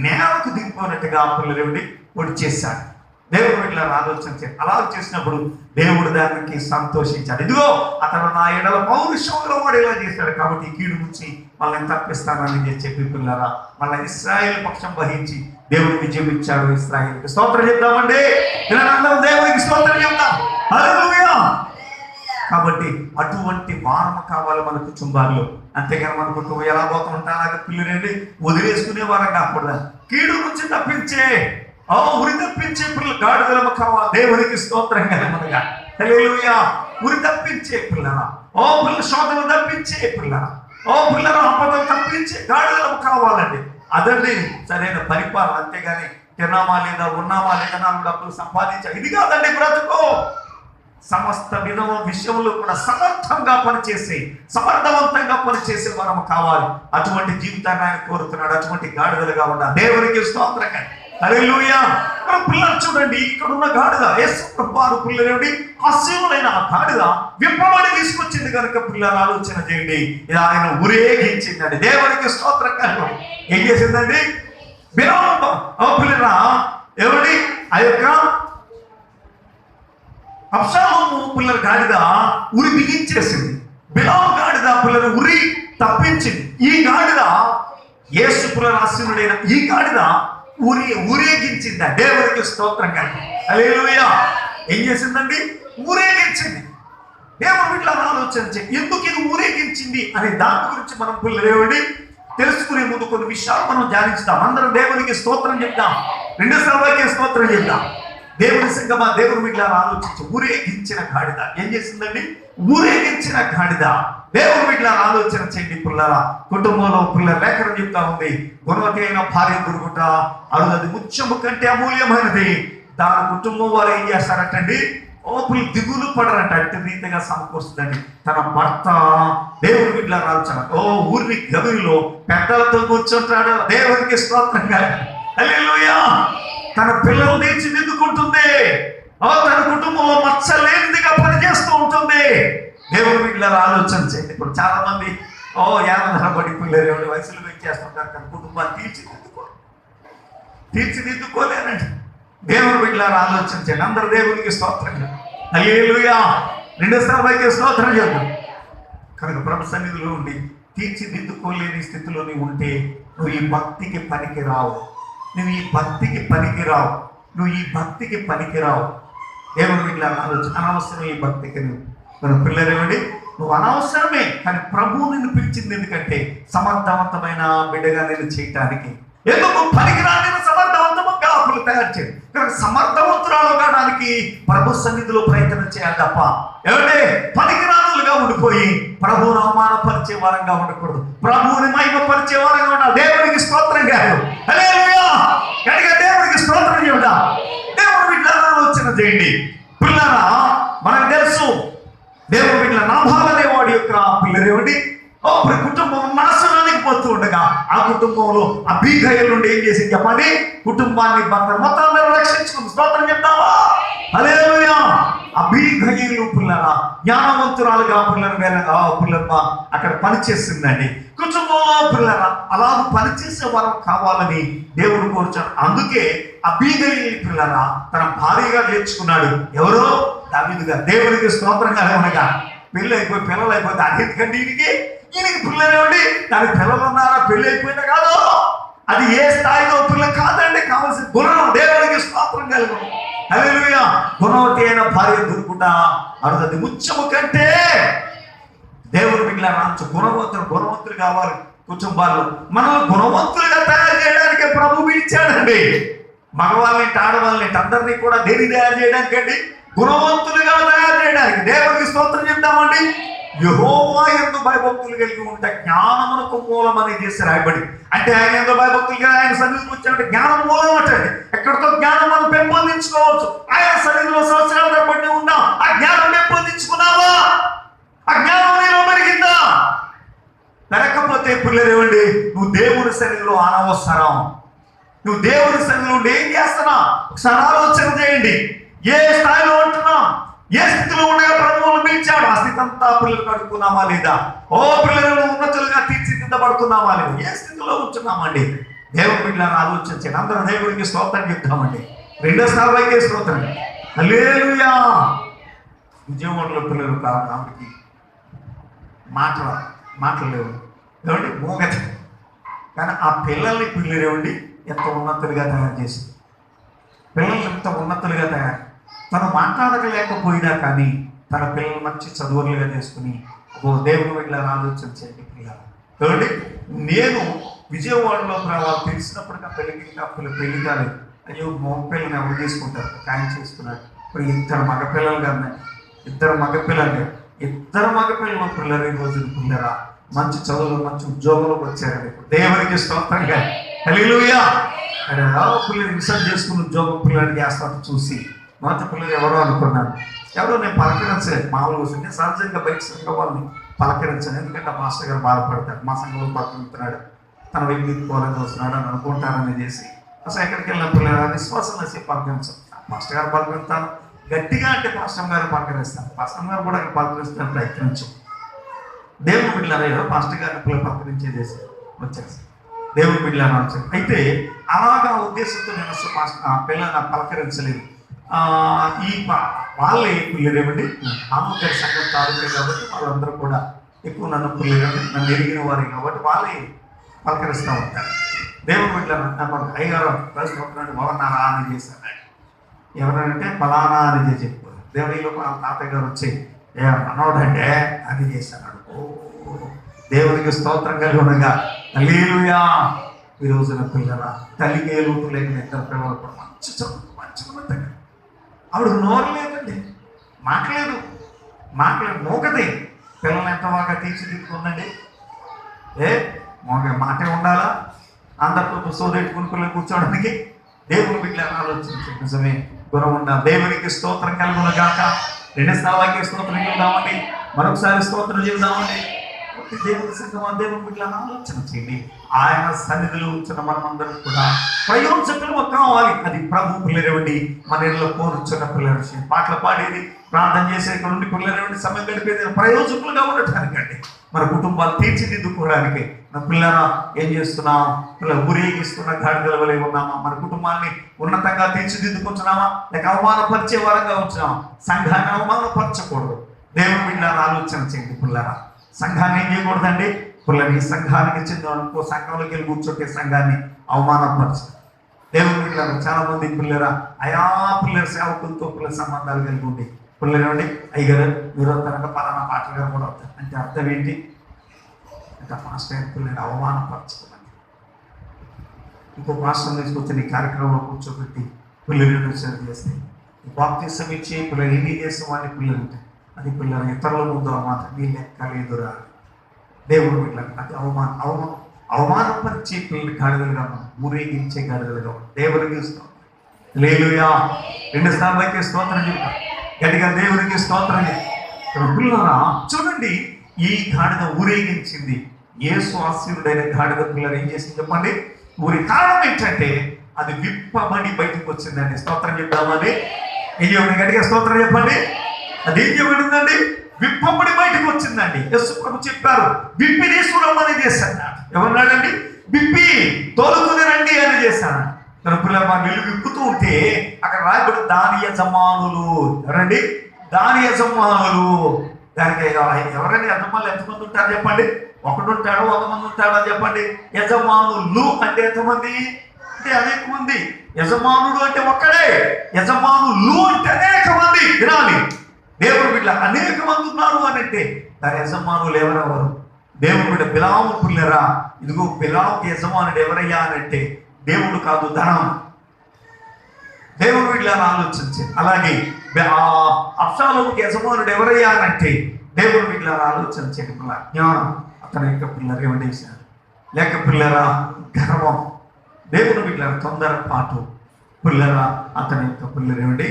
నేలకు దిగిపోయినట్టుగా పిల్లరేవండి పొడి చేశాడు. దేవుడు ఇట్లా ఆలోచన అలా చేసినప్పుడు దేవుడు దానికి సంతోషించాడు. ఇదిగో అతను నా ఎడల పౌరుషంలో వాడు ఇలా చేశాడు కాబట్టి ఈ కీడు నుంచి వాళ్ళని తప్పిస్తానని చెప్పి పిల్లరా మళ్ళీ ఇశ్రాయేలు పక్షం వహించి దేవుడు విజయం ఇచ్చాడు. ఇశ్రాయేలుకి స్తోత్రం చెప్తామండి. అందరం దేవుడికి స్తోత్రం చెప్తాం. హల్లెలూయా. కాబట్టి అటువంటి వారము కావాలి మన కుటుంబాల్లో. అంతేగాని మన కుటుంబం ఎలా పోతూ ఉంటా అలాగే పిల్లలండి వదిలేసుకునే వారం కాకూడదు. కీడు నుంచి తప్పించే ఉరి తప్పించే పిల్లలు గాడిదలము కావాలి. దేవునికి స్తోత్రం కలగనుగా. హల్లెలూయా. ఉరి తప్పించే పిల్లరా, పిల్లల శోధన తప్పించే పిల్లరా, పిల్లలు ఆపదలు తప్పించే గాడిదలు కావాలండి. అదండి సరైన పరిపాలన. అంతేగాని తిన్నామా లేదా ఉన్నామా లేదా 4 డబ్బులు సంపాదించా ఇది కాదండి బ్రతుకు. సమస్త విషయంలో కూడా సమర్థంగా పనిచేసి సమర్థవంతంగా పనిచేసే వరం కావాలి. అటువంటి జీవితాన్ని ఆయన కోరుతున్నాడు. అటువంటి గాడిదలుగా ఉండాలి. దేవునికి స్తోత్రం. హల్లెలూయా. పిల్లలు చూడండి, ఇక్కడ ఉన్న గాడిద యేసు ప్రభువారు పిల్లలేండి అసహ్యులైన ఆ గాడిద విప్లవాన్ని తీసుకొచ్చింది కనుక పిల్లలు ఆలోచన చేయండి, ఇది ఆయన ఊరేగించిందండి. దేవునికి స్తోత్రం. ఏం చేసిందండి? పిల్లల ఎవరి ఆ యొక్క అబ్షాలోము పిల్లల గాడిద ఉరి బిగించేసింది. బిలాము గాడిద పిల్లల ఉరి తప్పించింది. ఈ గాడిద యేసు పిల్లల అసహ్యుడైన ఈ గాడిద ఊరేగించింది. దేవునికి స్తోత్రం. హల్లెలూయా. ఏం చేసిందండి? ఊరేగించింది. దేవుడు ఇట్లా ఆలోచించి ఎందుకు ఇది ఊరేగించింది అనే దాని గురించి మనం పిల్లలేవండి తెలుసుకునే ముందు కొన్ని విషయాలు మనం ధ్యానిస్తాం. అందరం దేవునికి స్తోత్రం చెప్తాం. 2 సార్లకే స్తోత్రం చెప్తాం. దేవుని సంగమా, దేవుని వీళ్ళ ఆలోచించి ఊరేగించిన గాడిద ఏం చేసిందండి? ఊరేగించిన గాడిద. దేవుని వీళ్ళ ఆలోచన చేయండి పిల్లల కుటుంబంలో. పిల్లల లేఖనం చెప్తా ఉంది, గుణవతి అయిన భార్య దొరుకుట అది ముత్యము కంటే అమూల్యమైనది. దాని కుటుంబం వారు ఏం చేస్తారంటండి? పిల్లలు దిగులు పడరంట. అట్టి రీతిగా సమకూరుస్తుందండి తన భర్త. దేవుని వీళ్ళ ఆలోచన ఊరిని గదిలో పెద్దలతో కూర్చుంటాడు. దేవునికి స్తోత్రంగా. హల్లెలూయా. తన పిల్లలు తీర్చిదిద్దుకుంటుంది. తన కుటుంబంలో మచ్చ లేనిదిగా పనిచేస్తూ ఉంటుంది. దేవుని వీళ్ళ ఆలోచన చేయండి. ఇప్పుడు చాలా మంది యానబడి పిల్లలు వయసులో వచ్చేస్తుంటారు కానీ కుటుంబాన్ని తీర్చిదిద్దుకోలేనండి. దేవుని వీళ్ళ ఆలోచన చేయండి. అందరూ దేవునికి స్తోత్రంగా. హల్లెలూయా. 2 సార్లకే స్తోత్రం చేద్దాం. కనుక ప్రభు సన్నిధిలో ఉండి తీర్చిదిద్దుకోలేని స్థితిలో నీవు ఉంటే నువ్వు ఈ భక్తికి పనికిరావు. నువ్వు ఈ భక్తికి పనికిరావు. నువ్వు ఈ భక్తికి పనికిరావు. దేవుని వీళ్ళ ఆలోచన అనవసరం. ఈ భక్తికి మన పిల్లలేమండి నువ్వు అనవసరమే. కానీ ప్రభువు నిన్ను పిలిచింది ఎందుకంటే సమర్థవంతమైన బిడ్డగా నేను చేయటానికి. ఎందుకు పనికిరాని సమర్థవంతముగా అప్పులు తయారు చేయండి. కనుక సమర్థవంతురాలు కావడానికి ప్రభు సన్నిధిలో ప్రయత్నం చేయాలి తప్ప ఏమంటే పనికిరానులుగా ఉండిపోయి ప్రభువును అవమానపరిచే వారంగా ఉండకూడదు. ప్రభువుని మహిమపరిచే వారంగా ఉండాలి. దేవునికి స్తోత్రం కాదు. హల్లెలూయా. కనుక దేవునికి స్తోత్రం చెబుదాం. దేవుని బిడ్డల ఆలోచన చేయండి. పిల్లరా మనకు తెలుసు దేవుని బిడ్డల నాభాలు అనేవాడి యొక్క పిల్లరేమిటి కుటుంబం నాశనానికి పోతూ ఉండగా ఆ కుటుంబంలో అబీగయలు నుండి ఏం చేసి చెప్పండి? కుటుంబాన్ని భర్త మొత్తాన్ని రక్షించుకుంది. స్తోత్రం చెప్తావా? హల్లెలూయా. అబీగయలు పిల్లరా జ్ఞానవంతురాలుగా పిల్లమ్మ అక్కడ పనిచేస్తుందండి. కుటుంబంలో పిల్లరా అలా పనిచేసే వారు కావాలని దేవుడు కోరుచాడు. అందుకే అబీగయలు పిల్లరా తన భార్యగా నేర్చుకున్నాడు. ఎవరో దావీదు గారు. దేవునికి స్తోత్రంగా ఉండగా పెళ్ళి అయిపోయి పిల్లలు అయిపోతే అదేందుకండి ఈయనకి పిల్లలేవండి. దానికి పిల్లలు ఉన్నారా? పెళ్ళి అయిపోయినా కాదు. అది ఏ స్థాయిలో పిల్లలు కాదండి. కావాల్సిన గుణం. దేవునికి స్తోత్రం కలుగు. హల్లెలూయా. గుణవతి అయిన భార్య దొరుకుతా అది ముత్యము కంటే దేవుని బిడ్డల రాంచు గుణవంతులు కావాలి. కుటుంబాల్లో మనం గుణవంతులుగా తయారు చేయడానికి ప్రభు పిలిచాడండి. మగవాళ్ళని ఆడవాళ్ళని అందరినీ కూడా దేని తయారు చేయడానికండి? గుణవంతులుగా తయారు చేయడానికి. దేవునికి స్తోత్రం చెప్తామండి. యెహోవా యందు భయభక్తులు కలిగి ఉంటే జ్ఞానమునకు మూలం అనేది చేసి రాయబడి. అంటే ఆయన ఎందు భయభక్తులుగా ఆయన సన్నిధికి వచ్చాడంటే జ్ఞానం మూలం అంటండి. ఎక్కడితో జ్ఞానం మనం పెంపొందించుకోవచ్చు. ఆయన సన్నిధిలో సంవత్సరాల తరబడి ఉన్నాం. ఆ జ్ఞానం పెంపొందించుకున్నావా? ఆ జ్ఞానం నీలో పెరిగిందా? లేకపోతే పిల్లలేవండి నువ్వు దేవుని సన్నిధిలో అనవసరం. నువ్వు దేవుని సన్నిధిలో ఉండి ఏం చేస్తున్నా ఒకసారి ఆలోచన చేయండి. ఏ స్థాయిలో ఉంటున్నాం? ఏ స్థితిలో ఉండగా ప్రభువును పిలిచాడు? ఆ స్థితి అంతా పిల్లలు కడుక్కున్నామా లేదా? పిల్లలను ఉన్నతులుగా తీర్చిదిద్దబడుతున్నామా లేదా? ఏ స్థితిలో ఉంటున్నామండి? దేవుని బిడ్డలను ఆలోచించండి. అందరూ దేవుడికి స్తోత్రం చెప్తామండి. 2 సార్లకే స్తోత్రం. హల్లెలూయా. విజయవాడలో పిల్లలు కాబట్టి మాటలేవు ఏమండి మూగతి. కానీ ఆ పిల్లల్ని పిల్లలేవండి ఎంత ఉన్నతులుగా తయారు చేసింది. పిల్లలు ఎంత ఉన్నతులుగా తయారు. తను మాట్లాడలేకపోయినా కానీ తన పిల్లలు మంచి చదువులుగా చేసుకుని దేవుని వీళ్ళని ఆలోచన చేయండి పిల్లలు. ఏమండి నేను విజయవాడలో వాళ్ళు తెలిసినప్పటికీ పెళ్లి కాలేదు. అయ్యో మగ పిల్లల్ని ఎవరు చేసుకుంటారు? ఆయన చేసుకున్నాడు. ఇప్పుడు 2 మగపిల్లలు కానీ 2 మగపిల్లలు పిల్లలు ఈ రోజు పిల్లరా మంచి చదువులు మంచి ఉద్యోగంలోకి వచ్చారండి. దేవునికి స్తోత్రంగా. హల్లెలూయా. పిల్లలు రిసర్చ్ చేసుకుని ఉద్యోగం పిల్లలు చేస్తాను చూసి మొదటి పిల్లలు ఎవరో అనుకున్నాను. ఎవరో నేను పలకరించలేదు. మామూలుగా వస్తుంది సహజంగా బయట సంఘం వాళ్ళని పలకరించాను. ఎందుకంటే మాస్టర్ గారు బాధపడతారు, మా సంఘంలో పలకరించుతున్నాడు, తన వ్యక్తి కోలని వస్తున్నాడు అని అనుకుంటారని చేసి అసలు ఎక్కడికి వెళ్ళిన పిల్లలు విశ్వాసం వేసి పలకరించాను. మాస్టర్ గారు పలకరిస్తాను గట్టిగా అంటే పాస్టర్ గారు పలకరిస్తాను. పాస్టర్ గారు కూడా పలకరిస్తాను ప్రయత్నించు. దేవుని బిడ్డలారా ఏదో పాస్టర్ గారిని పిల్లలు పలకరించేసి వచ్చేసి దేవుని బిడ్డలారా వచ్చారు. అయితే అలాగా ఉద్దేశంతో నేను పిల్లలు పలకరించలేదు. ఈ వాళ్ళే పిల్లలు ఏమండి ఆమె సంఘం తాలూకే కాబట్టి వాళ్ళందరూ కూడా ఎక్కువ నన్ను పిల్లలు నన్ను ఎరిగిన వారే కాబట్టి వాళ్ళే పలకరిస్తూ ఉంటారు. దేవుని బిడ్డలారా అయ్యగారు ప్రస్తుతం బాగున్నారా అని చేశారు. ఎవరంటే ఫలానా అని చెప్పారు. దేవునిలో వాళ్ళ తాతయ్య గారు వచ్చి మనోడంటే అని చేశాడు. దేవునికి స్తోత్రం కలిగి ఉండగా హల్లెలూయా. ఈ రోజున పిల్లల తల్లికి లోటు లేని ఇద్దరు పిల్లలు కూడా మంచి చదువు మంచిగా ఆవిడ నోరు లేదండి, మాట్లాడలేదు మోగది. పిల్లలు ఎంత బాగా తీర్చిదిద్దుకుందండి. మాటే ఉండాలా అందరితో సోదెట్టుకుని పిల్లలు కూర్చోవడానికి. దేవుని బిడ్డలను ఆలోచించి నిజమే గుణం ఉండాలి. దేవునికి స్తోత్రం కలుగును గాక. రెండోసారి స్తోత్రం చేద్దామండి, మరొకసారి స్తోత్రం చేద్దామండి. దేవుని సంఘం దేవుని బిడ్డలను ఆలోచన చేయండి. ఆయన సన్నిధిలో ఉంచిన మనమందరం కూడా ప్రయోజకులు కావాలి. అది ప్రభు పిల్లరేవండి, మన ఇళ్ళలో కోరుచున్న పిల్లలు పాటలు పాడేది, ప్రార్థన చేసే ఇక్కడ ఉండి పిల్లరేవండి, సమయం గడిపేది ప్రయోజకులుగా ఉండటానికండి, మన కుటుంబాలు తీర్చిదిద్దుకోవడానికి. మన పిల్లరా ఏం చేస్తున్నాం? పిల్లలు ఊరేగిస్తున్న గాడిదల వలె ఉన్నామా? మన కుటుంబాన్ని ఉన్నతంగా తీర్చిదిద్దుకుంటున్నామా, లేక అవమానపరిచే వారంగా ఉంటున్నామా? సంఘాన్ని అవమానపరచకూడదు. దేవుని బిడ్డలను ఆలోచన చేయండి. పిల్లరా సంఘాన్ని ఏం చేయకూడదండి? పిల్లలు ఈ సంఘానికి చెందిన అనుకో సంఘంలోకి వెళ్ళి కూర్చోటే సంఘాన్ని అవమానపరచదు. దేవుని బిడ్డలు చాలా మంది పిల్లరా అయా పిల్లల సేవకులతో పిల్లల సంబంధాలు కలిగి ఉండి పిల్లలు ఏమండి అయ్యగారు మీరు వస్తారంటే పలానా పాటలు గారు కూడా వస్తారు అంటే అర్థం ఏంటి? అంటే మాస్టర్ పిల్లలు అవమానపరచుకోమని ఇంకో మాస్టర్ తీసుకొచ్చి నీ కార్యక్రమంలో కూర్చోబెట్టి పిల్లలు సేవ చేస్తే బాప్తిసం ఇచ్చి పిల్లలు ఎన్ని చేసిన వాడిని పిల్లలు ఉంటాయి. అది పిల్లలు ఇతరుల ముందు మాట నీ లెక్క లేదురా. దేవుడు పిల్లలు అది అవమానపరిచే పిల్లలు గాడిదలుగా ఊరేగించే గాడిదలుగా దేవునికి ఇస్తాం. హల్లెలూయా. రెండు స్థానాలకి స్తోత్రం చెప్తాం గట్టిగా దేవునికి స్తోత్రం. పిల్లరా చూడండి, ఈ గాడిద ఊరేగించింది. యేసు ఆశీనుడైన గాడిద పిల్లలు ఏం చేసింది చెప్పండి? ఊరి కారణం ఏంటంటే అది విప్పబడి బయటకు వచ్చిందండి. స్తోత్రం చెప్తామని ఏం చెప్పండి? గట్టిగా స్తోత్రం చెప్పండి. అది ఏం చెప్పబడిందండి? విప్పబడి బయటకు వచ్చిందండి. యేసు ప్రభు చెప్పారు విప్పి తీసుకురమ్మని చేశాడు. ఎవరన్నాడండి? విప్పి తోలుకుని రండి అని చేశాను. తన పిల్లలు మా వెలుగు విప్పుతూ ఉంటే అక్కడ రాయబడి దాని యజమానులు. ఎవరండి? దాని యజమానులు. దానికి ఎవరైనా యజమానులు ఎంతమంది ఉంటారు చెప్పండి? ఒకడు ఉంటాడు, 100 మంది ఉంటాడా చెప్పండి? యజమానులు అంటే ఎంతమంది? అంటే అనేక మంది. యజమానుడు అంటే ఒక్కడే, యజమానులు అంటే అనేక మంది. వినాలి, దేవుడు బిడ్డ అనేక మంది ఉన్నారు అని అంటే దాని యజమానులు ఎవరెవరు? దేవుడు బిడ్డ బిలాము పిల్లరా, ఇదిగో బిలాముకి యజమానుడు ఎవరయ్యా అని అంటే దేవుడు కాదు, ధనం. దేవుడు బిడ్డలను ఆలోచించి అలాగే అబ్షాలోముకి యజమానుడు ఎవరయ్యా అని అంటే దేవుడు బిడ్డలను ఆలోచించండి. పిల్ల జ్ఞానం అతని యొక్క పిల్లలు ఏమండేశారు, లేక పిల్లరా గర్వం. దేవుడు బిడ్డల తొందరపాటు పిల్లరా అతని యొక్క పిల్లలు ఏమండి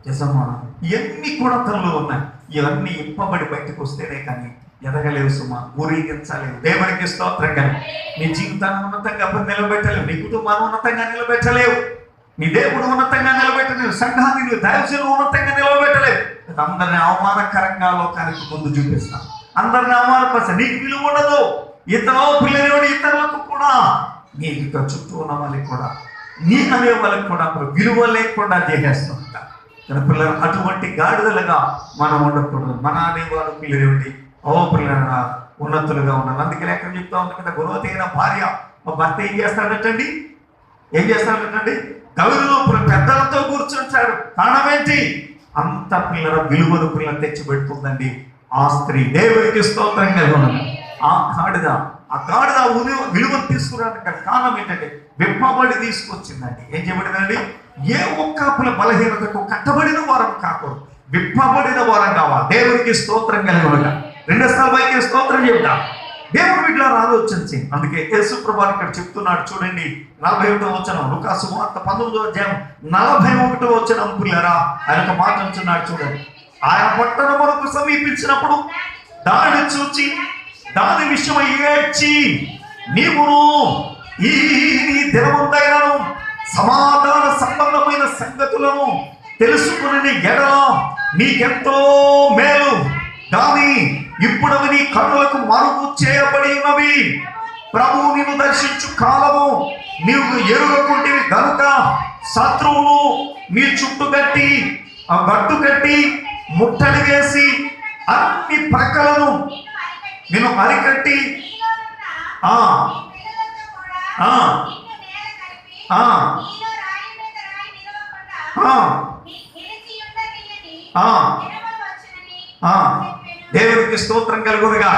యజమానం. ఇవన్నీ కూడా తనలో ఉన్నాయి. ఇవన్నీ ఇప్పబడి బయటకు వస్తేనే కానీ ఎదగలేవు సుమా, ఊరేగించలేవు. దేవునికి స్తోత్రం. కానీ నీ జీవితాన్ని ఉన్నతంగా నిలబెట్టలేవు, నీ కుటుంబాన్ని ఉన్నతంగా నిలబెట్టలేవు, నీ దేవుడు ఉన్నతంగా నిలబెట్టలేవు, సంఘాన్ని నువ్వు దైవజనులు ఉన్నతంగా నిలబెట్టలేవు. అందరిని అవమానకరంగా లోకానికి ముందు చూపిస్తాను. అందరిని అవమానపరచ నీకు విలువ ఉండదు. ఇతరుల పిల్లలు ఇతరులకు కూడా నీకు చుట్టూ ఉన్న వాళ్ళకి కూడా నీ అనే వాళ్ళకి కూడా విలువ లేకుండా చేసేస్తూ ఉంటారు. తన పిల్లలు అటువంటి గాడిదలుగా మనం ఉండకూడదు. మన అనేవాడు పిల్లలు పిల్లలుగా ఉన్నతులుగా ఉన్నారు. అందుకే లేక చెప్తా ఉంది కదా, గుణవతైన భార్య భర్త ఏం చేస్తాడటండి? గౌరవ పెద్దలతో కూర్చుంటాడు. కారణం ఏంటి? అంత పిల్లల విలువను పిల్లలు తెచ్చిపెడుతుందండి ఆ స్త్రీ. దేవునికి స్తోత్రంగా ఉన్నది. ఆ గాడిద విలువను తీసుకురావడానికి కారణం ఏంటంటే విప్పబడి తీసుకొచ్చిందండి. ఏం చేయబడిందండి? ఏ ఒక్క బలహీనతకు కట్టబడిన వారం కాకూడదు, విప్పబడిన వారం కావాలి. దేవునికి స్తోత్రం కలిగినగా రెండోసారి పైకి స్తోత్రం చెప్తా. దేవుని బిడ్డలారా ఆలోచించి, అందుకే యేసు ప్రభువు ఇక్కడ చెప్తున్నాడు చూడండి, 41వ వచనం, లూకాసు సువార్త 19వ అధ్యాయం 41వ వచనం. పిల్లరా ఆయన ఒక మాట అంటున్నాడు చూడండి. ఆయన పట్టణమునకు సమీపించినప్పుడు దానిని చూచి దాని విషయమై ఏడ్చి, నీవును ఈ దినముందైనను సమాధాన సంబంధమైన సంగతులను తెలుసుకుని ఎడల నీకెంతో మేలు, కానీ ఇప్పుడు నీ కన్నులకు మరుగు చేయబడి ఉన్నవి. ప్రభువు నిన్ను దర్శించు కాలము నీవు ఎరుగకుంటివి గనుక శత్రువులు నీ చుట్టూ కట్టి గట్టు కట్టి ముట్టడి వేసి అన్ని ప్రక్కలను నేను అరికట్టి దేవునికి స్తోత్రం కలుగునుగా.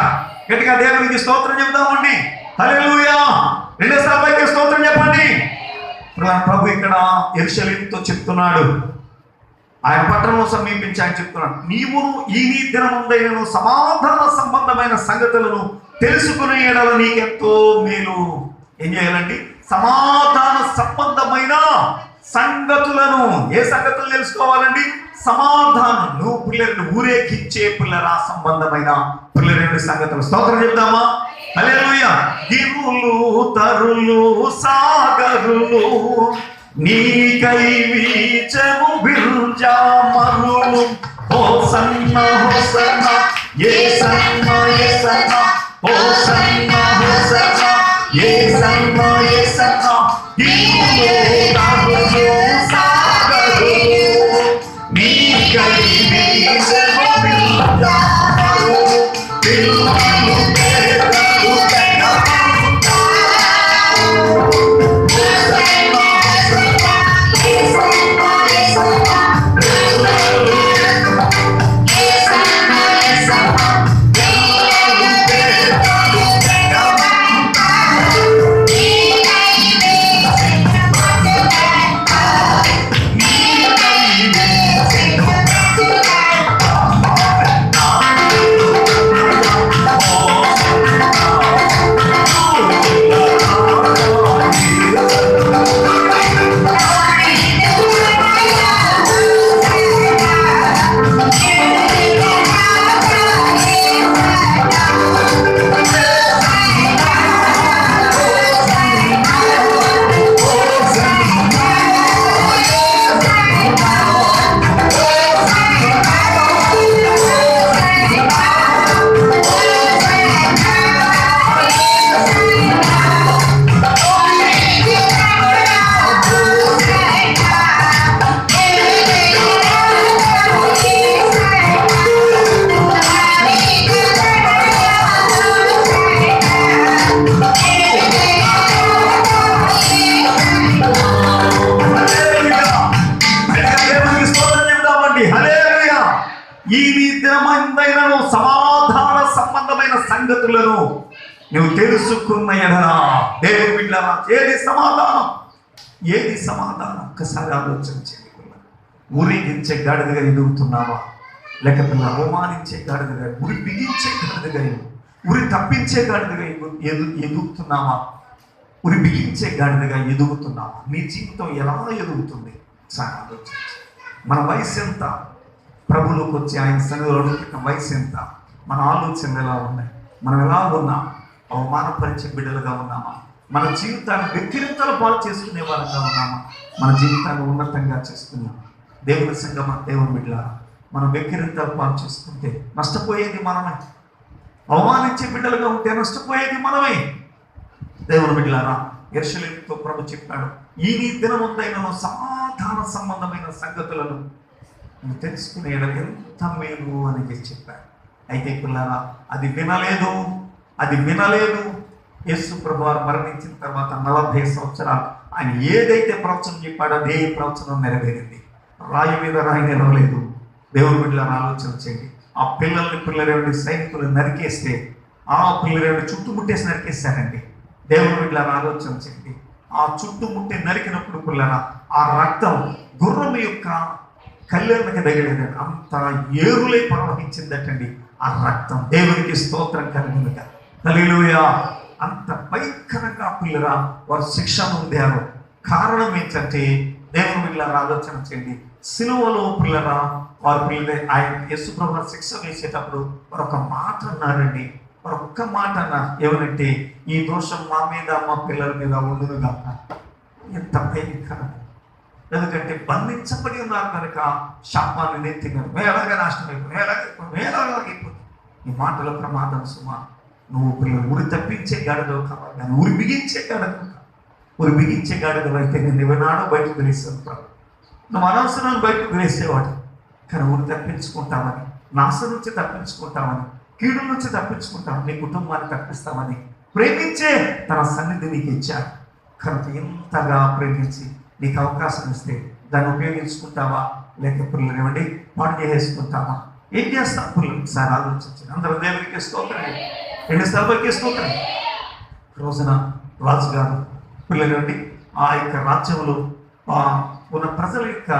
గట్టిగా దేవునికి స్తోత్రం చెప్దామండి. హల్లెలూయా. రెండోసారి పైకి స్తోత్రం చెప్పండి. ప్రభు ఇక్కడ యెరూషలేముతో చెప్తున్నాడు, ఆయన పట్టణంలో సమీపించి ఆయన చెప్తున్నాడు, నీవును ఈ దినముందైనను సమాధాన సంబంధమైన సంగతులను తెలుసుకునే ఎడల నీకెంతో మేలు. ఏం చేయాలండి? సమాధాన సంబంధమైన సంగతులను. ఏ సంగతులు తెలుసుకోవాలండి? సమాధానం. నువ్వు పిల్లలను ఊరేగించే పిల్లరా సంబంధమైన పిల్లల సంగతులు. స్తోత్రం చెప్దామా? హల్లెలూయా. దివులు తరులు సాగరులు నీకై వీచెము బిర్జామరులు. హోసన్న హోసన్న యేసన్న యేసన్న, హోసన్న హోసన్న యేసన్న యేసన్న. దివులు తరులు సాగరులు నీకై వీచెము బిర్జామరులు. పిల్లలు పేదలు సమాధాన సంబంధమైన సంగతులను నువ్వు తెలుసుకున్న ఎడలా. దేవుని బిడ్డలారా, ఏది సమాధానం? ఏది సమాధానం? ఒక్కసారి ఆలోచించండి. ఊరేగించే గాడిదగా ఎదుగుతున్నావా, లేకపోతే అవమానించే గాడిదగా, ఉరి బిగించే గాడిదగా, ఉరి తప్పించే గాడిదగా ఎదుగుతున్నావా? ఉరి బిగించే గాడిదగా ఎదుగుతున్నావా? నీ జీవితం ఎలా ఎదుగుతుంది? ఒకసారి ఆలోచించి. మన వయసు ఎంత? ప్రభులోకి వచ్చి ఆయన సన్నిధిలో అడుగుతున్న వయసు ఎంత? మన ఆలోచనలు ఎలా ఉన్నాయి? మనం ఎలా ఉన్నాం? అవమానపరిచే బిడ్డలుగా ఉన్నామా? మన జీవితాన్ని వ్యక్తిగతల పాలు చేసుకునే వారంగా ఉన్నామా? మన జీవితాన్ని ఉన్నతంగా చేసుకున్నాం. దేవుని సంగమ, దేవుని బిడ్డలారా, మనం వ్యక్తిగతల పాలు చేసుకుంటే నష్టపోయేది మనమే. అవమానించే బిడ్డలుగా ఉంటే నష్టపోయేది మనమే. దేవుని బిడ్డలారా, యెరూషలేముతో ప్రభు చెప్పాడు, ఈ దినముందైనను సమాధాన సంబంధమైన సంగతులను నువ్వు తెలుసుకునే ఎంత మేలు అని చెప్పాడు. అయితే పిల్లారా, అది వినలేదు. యేసు ప్రభువారు మరణించిన తర్వాత 40 సంవత్సరాలు ఆయన ఏదైతే ప్రవచనం చెప్పాడో అదే ప్రవచనం నెరవేరింది. రాయి మీద రాయి నిలవలేదు. దేవుని బిడ్డలను ఆలోచన చేయండి. ఆ పిల్లలని సైనికులు నరికేస్తే, ఆ పిల్లలని చుట్టుముట్టేసి నరికేశారండి. దేవుని బిడ్డలను ఆలోచన చేయండి. ఆ చుట్టుముట్టి నరికినప్పుడు పిల్లల ఆ రక్తం గుర్రం యొక్క కళ్ళకి తగిలేదండి. అంత ఏరులై ప్రవహించిందటండి. ఆ రక్తం. దేవునికి స్తోత్రం కలుగునుగా. హల్లెలూయా. అంత భయంకరంగా పిల్లరా వారు శిక్ష పొందారు. కారణం ఏంటంటే దేవుని పిల్లరా ఆలోచన చేయండి. సిలువలో పిల్లరా వారు పిల్లలే ఆయన యేసు ప్రభువు శిక్ష వేసేటప్పుడు వారు ఒక మాట అన్నారండి. వారు ఒక్క మాట అన్నారు. ఏమనంటే ఈ దోషం మా మీద మా పిల్లల మీద ఉండునుగా. ఎంత భయంకరం. ఎందుకంటే బంధించబడి ఉన్నారు కనుక శాపాన్ని నెత్తినారు. వేలాగా నాశనం అయిపోయి వేలాగా అయిపోతుంది. ఈ మాటల ప్రమాదం సుమా. నువ్వు పిల్లలు ఉరి తప్పించే గాడిదవు కావాలి కానీ ఉరి బిగించే గాడిదవు కాదు. ఉరి బిగించే గాడిదవు అయితే నేను ఎవరినాడో బయటకు తెలిస్తాను. నువ్వు అనవసరాన్ని బయటకు తెలిసేవాడు. కానీ ఉరి తప్పించుకుంటామని, నాశనం నుంచి తప్పించుకుంటామని, కీడు నుంచి తప్పించుకుంటామని, నీ కుటుంబాన్ని తప్పిస్తామని ప్రేమించే తన సన్నిధి నీకు ఇచ్చాడు. కనుక ఎంతగా ప్రేమించి నీకు అవకాశం ఇస్తే దాన్ని ఉపయోగించుకుంటావా లేక పిల్లలు ఏమండి పాటు చేసుకుంటావా? ఏం చేస్తాం పిల్లలు? సార్ ఆలోచించి అందరూ దేవునికి స్తోత్రం, రెండు సభకి స్తోత్రం. రోజున రాజుగారు పిల్లలు ఆ యొక్క రాజ్యంలో ఉన్న ప్రజల యొక్క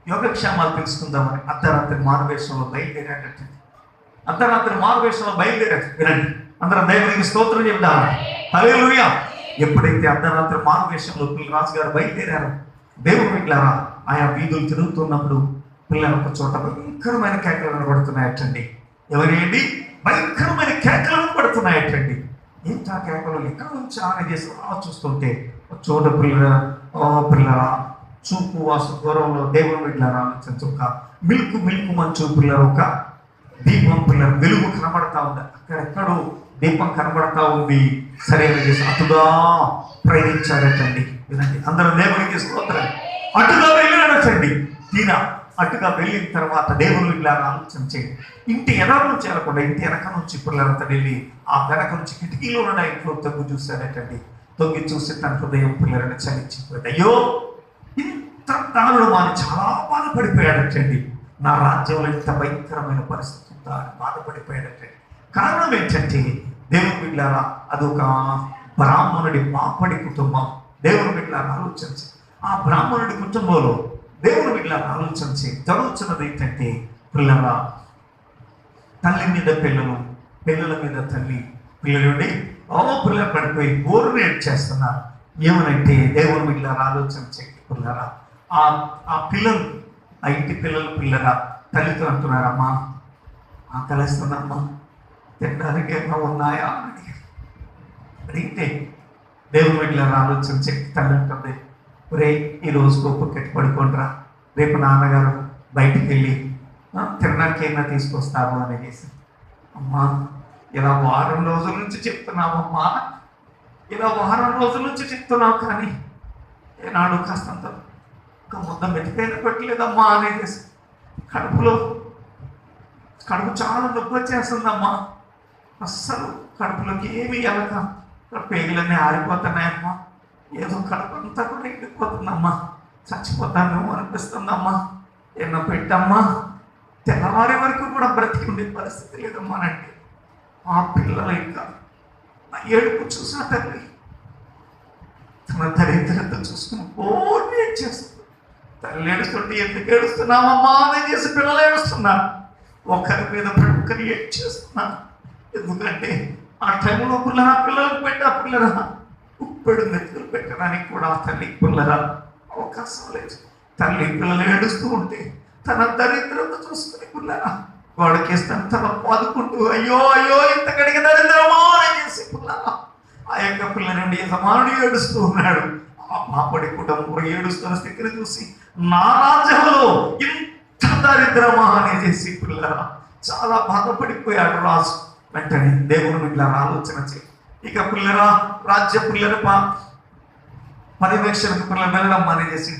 యోగక్షేమాలు తెలుసుకుందామని అర్ధరాత్రి మారువేషంలో బయలుదేరాడట. అర్ధరాత్రి మారువేషంలో బయలుదేరాడు. వినండి, అందరం దేవునికి స్తోత్రం చెప్తాము. హల్లెలూయా. ఎప్పుడైతే అర్ధరాత్రి మారువేషంలో పిల్లలు రాజుగారు బయలుదేరారు, దేవుని బిడ్డలారా ఆయా వీధులు తిరుగుతున్నప్పుడు పిల్లలు ఒక చోట భయంకరమైన కేకలు వినబడుతున్నాయటండి. ఎవరేంటి? భయంకరమైన కేకలు వినబడుతున్నాయటండి. ఏంటా కేకలు? ఎక్కడి నుంచి ఆయన చేసి చూస్తుంటే చోట పిల్లల చూపు వాసు దూరంలో దేవుని బిడ్డలారా ఆలోచించి ఒక మిల్కు మంచు పిల్లలు ఒక దీపం పిల్లలు వెలుగు కనబడతా ఉంది. అక్కడెక్కడో దీపం కనబడతా ఉంది. సరైన చేసి అటుగా ప్రయాణించాడటండి. వినండి, అందరూ దేవునికి స్తోత్రం. అటుగా వెళ్ళాడటండి. తీరా అటుగా వెళ్ళిన తర్వాత దేవుని ఇలా ఆలోచన చేయండి. ఇంటి ఎనక నుంచి వెళ్ళకుండా ఇంటి వెనక నుంచి పిల్లలంతా వెళ్ళి ఆ వెనక నుంచి కిటికీలో ఉన్న ఇంట్లో తగ్గు చూశాడటండి. తొంగి చూసి తన హృదయం పిల్లలను చలించిపోయాడు. అయ్యో ఇంత దారుడు అని చాలా బాధపడిపోయాడటండి. నా రాజ్యంలో ఇంత భయంకరమైన పరిస్థితి ఉందా అని బాధపడిపోయాడటండి. కారణం ఏంటంటే దేవుని బిడ్డలారా అదొక బ్రాహ్మణుడి మాపడి కుటుంబం. దేవుని బిడ్డలారా ఆలోచించి ఆ బ్రాహ్మణుడి కుటుంబంలో దేవుని బిడ్డలారా ఆలోచించి జరుగుతున్నది ఏంటంటే పిల్లల తల్లి మీద పిల్లలు, పిల్లల మీద తల్లి, పిల్లలు పిల్లలు పడిపోయి బోరు చేస్తున్నారు. ఏమనంటే దేవుని బిడ్డలారా ఆలోచించి పిల్లరా ఆ పిల్లలు ఆ ఇంటి పిల్లరా తల్లితో అంటున్నారమ్మా ఆకలిస్తుందమ్మా, తినడానికి ఏమో ఉన్నాయా అని అడిగితే దేవుని బిడ్డలారా ఆలోచించి తల్లి అంటుంది, ఒరే ఈరోజు గొప్పకెట్టి పడుకోండిరా, రేపు నాన్నగారు బయటికి వెళ్ళి తినడానికి ఏమైనా తీసుకొస్తాము అనేసి. అమ్మా ఇలా వారం రోజుల నుంచి చెప్తున్నామమ్మా, ఇలా వారం రోజుల నుంచి చెప్తున్నావు కానీ ఏనాడు కాస్తంత ఒక ముద్ద మెతికైనా పెట్టలేదమ్మా అనేసి. కడుపు చాలా నొప్పి వచ్చేస్తుందమ్మా, అస్సలు కడుపులోకి ఏమి వెళ్ళక పేగులన్నీ ఆరిపోతున్నాయమ్మా, ఏదో కడుపు అంతా కూడా ఎండిపోతుందమ్మా, చచ్చిపోతాను అనిపిస్తుందమ్మా, ఎన్నో పెట్టమ్మా, తెల్లవారి వరకు కూడా బ్రతికి ఉండే పరిస్థితి లేదమ్మా అంటే ఆ పిల్లలు ఇంకా ఏడుపు చూసిన తల్లి తన దరిద్రత చూసుకుని బోర్డు చేస్తుంది. తల్లి ఏడుస్తుంటే ఎందుకు ఏడుస్తున్నామమ్మా అని చేసి పిల్లలు ఏడుస్తున్నారు. ఒకరి మీద ఒకరు ఏడ్చేస్తున్నారు. ఎందుకంటే ఆ టైంలో పిల్లలకు పెట్టా పిల్లరా ఉప్పెడు మెతుకులు పెట్టడానికి కూడా ఆ తల్లి పిల్లరా అవకాశం లేదు. తల్లి పిల్లలు ఏడుస్తూ ఉంటే తన దరిద్రత చూసుకుని పిల్లరా వాడికి ఇస్తాను తన పాదుకుంటూ అయ్యో అయ్యో ఇంత కడిగి దరిద్రమా అని చేసి పిల్లరా ఆ యొక్క పిల్ల నుండి యజమానుడు ఏడుస్తూ ఉన్నాడు. ఆ పాపడి కుటుంబం ఏడుస్తున్న స్థితిని చూసి నా రాజ్యంలో ఇంత దరిద్రమా అని చేసి పిల్లరా చాలా బాధపడిపోయాడు రాజు. వెంటనే దేవుని ఇట్లా ఆలోచన చేయి. ఇక పిల్లరా రాజ్య పిల్లలు పర్యవేక్షణకు పిల్లలు వెళ్ళడం మానేసి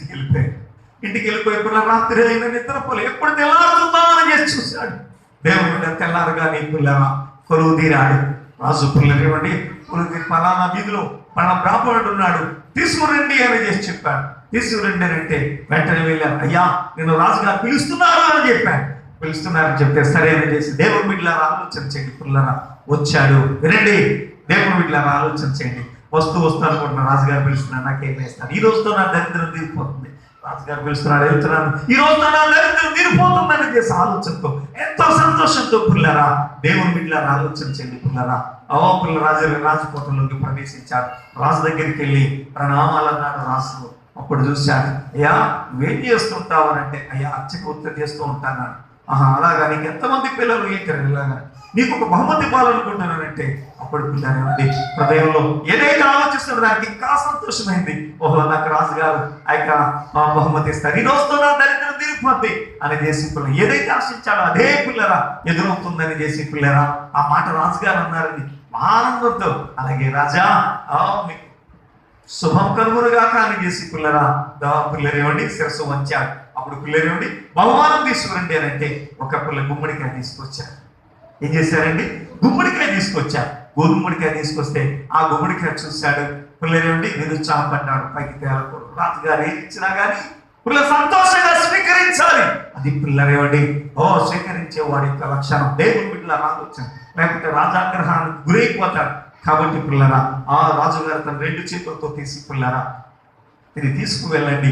ఇంటికి వెళ్ళిపోయి పిల్లలు రాత్రి అయిన నిద్రపోలే ఎప్పుడు తెల్లారుతుందా అని చేసి చూశాడు. దేవుని మీద తెల్లారుగానే పిల్లరా కొలువు తీరాడు. రాజు పిల్లలు ఇవ్వండి కొలువు పలానా వీధిలో పలానా బ్రాహ్మణుడు ఉన్నాడు తీసుకురండి అని చేసి చెప్పాడు. తీసుకురండి అని అంటే వెంటనే వెళ్ళాను. అయ్యా నేను రాజుగారు పిలుస్తున్నారు అని చెప్పాను. పిలుస్తున్నారని చెప్తే సరే అని చేసి దేవుని బిడ్డలారా ఆలోచన చేయండి. పిల్లరా వచ్చాడు. వినండి, దేవుని బిడ్డలారా ఆలోచన చేయండి. వస్తూ అనుకుంటున్నా రాజుగారు పిలుస్తున్నారు నాకేం వేస్తాను, ఈ రోజుతో నా దరిద్రం తీరిపోతుంది. రాజుగారు పిలుస్తున్నాడు, వెళ్తున్నాను, ఈ రోజు నా దరిద్రం తీరిపోతుందని చేసే ఆలోచనతో, ఎంతో సంతోషంతో పిల్లరా, దేవుని బిడ్డలారా ఆలోచన చేయండి పిల్లరా. పిల్ల రాజకోటలోకి ప్రవేశించాడు. రాజు దగ్గరికి వెళ్ళి ప్రణామాలు అన్నాడు రాజు. అప్పుడు చూశాడు, అయ్యా నువ్వేం చేస్తుంటావు అని అంటే, అయ్యా అచ్చకి ఉత్తరి చేస్తూ ఉంటాను. అలాగా నీకు ఎంతమంది పిల్లలు ఇలాగా నీకు ఒక బహుమతి ఇవ్వాలనుకుంటున్నానంటే, అప్పుడు పిల్లలు హృదయంలో ఏదైతే ఆలోచిస్తున్న దానికి ఇంకా సంతోషమైంది. నాకు రాజుగారు ఆ యొక్క బహుమతి ఇస్తారు, ఈ రోజుతో నా దరిద్రం తీరిపోద్ది అని చేసి పిల్లలు ఏదైతే ఆశించాడో అదే పిల్లరా ఎదురవుతుందని చేసి పిల్లరా ఆ మాట రాజుగారు అన్నారని ఆనందంతో, అలాగే రాజా మీకు శుభం కలుగునుగా కానీ చేసి పిల్లరా పిల్లరేమండి శిరస్సు వంచాడు. అప్పుడు పిల్లరేమండి బహుమానం తీసుకురండి అని అంటే ఒక పిల్ల గుమ్మడికాయ తీసుకొచ్చారు. ఏం చేశారండి? గుమ్మడికాయ తీసుకొచ్చారు. గుమ్మడికాయ తీసుకొస్తే ఆ గుమ్మడికాయ చూశాడు. పిల్లరేమండి నిరుత్సాహపడ్డాడు. పైకి తేలకూడదు, రాజుగారు ఏం ఇచ్చినా కానీ పిల్లలు సంతోషంగా స్వీకరించాలి. అది పిల్లరేమండి స్వీకరించే వాడి యొక్క లక్షణం. దేవుని బిడ్డల ఆలోచన, లేకపోతే రాజాగ్రహానికి గురైపోతాడు. కాబట్టి పిల్లరా ఆ రాజుగారు తన 2 చేతులతో తీసి, పిల్లరా ఇది తీసుకువెళ్ళండి,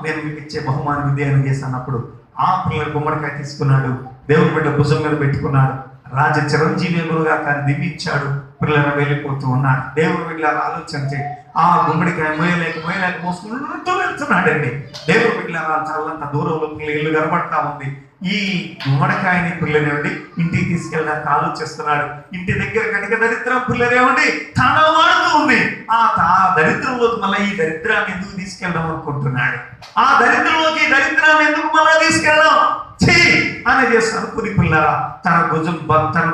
నేను మీకు ఇచ్చే బహుమానం ఇదే అని చేసి అన్నప్పుడు ఆ పిల్లలు గుమ్మడికాయ తీసుకున్నాడు. దేవుని బిడ్డ భుజం మీద పెట్టుకున్నాడు. రాజ చిరంజీవిగా కానీ దివ్వించాడు. పిల్లలు వెళ్ళిపోతూ ఉన్నాడు. దేవుని బిడ్డ ఆలోచించి ఆ గుమ్మడికాయ మోయలేక మోసుకుంటూ వెళ్తున్నాడండి. దేవుని బిడ్డ చాలంత దూరంలో ఇల్లు కనబడతా ఉంది. ఈ గుమ్మడికాయని పిల్లనేమండి ఇంటికి తీసుకెళ్ళడానికి ఆలోచిస్తున్నాడు. ఇంటి దగ్గర కనుక దరిద్రం పిల్లనేమండి తాండవమాడుతూ ఉంది. ఆ దరిద్రంలోకి మళ్ళీ ఈ దరిద్రాన్ని ఎందుకు తీసుకెళ్దాం అనుకుంటున్నాడు. ఆ దరిద్రంలోకి ఈ దరిద్రాన్ని ఎందుకు మళ్ళీ తీసుకెళ్దాం అని చేసి అనుకుని పిల్లరా తన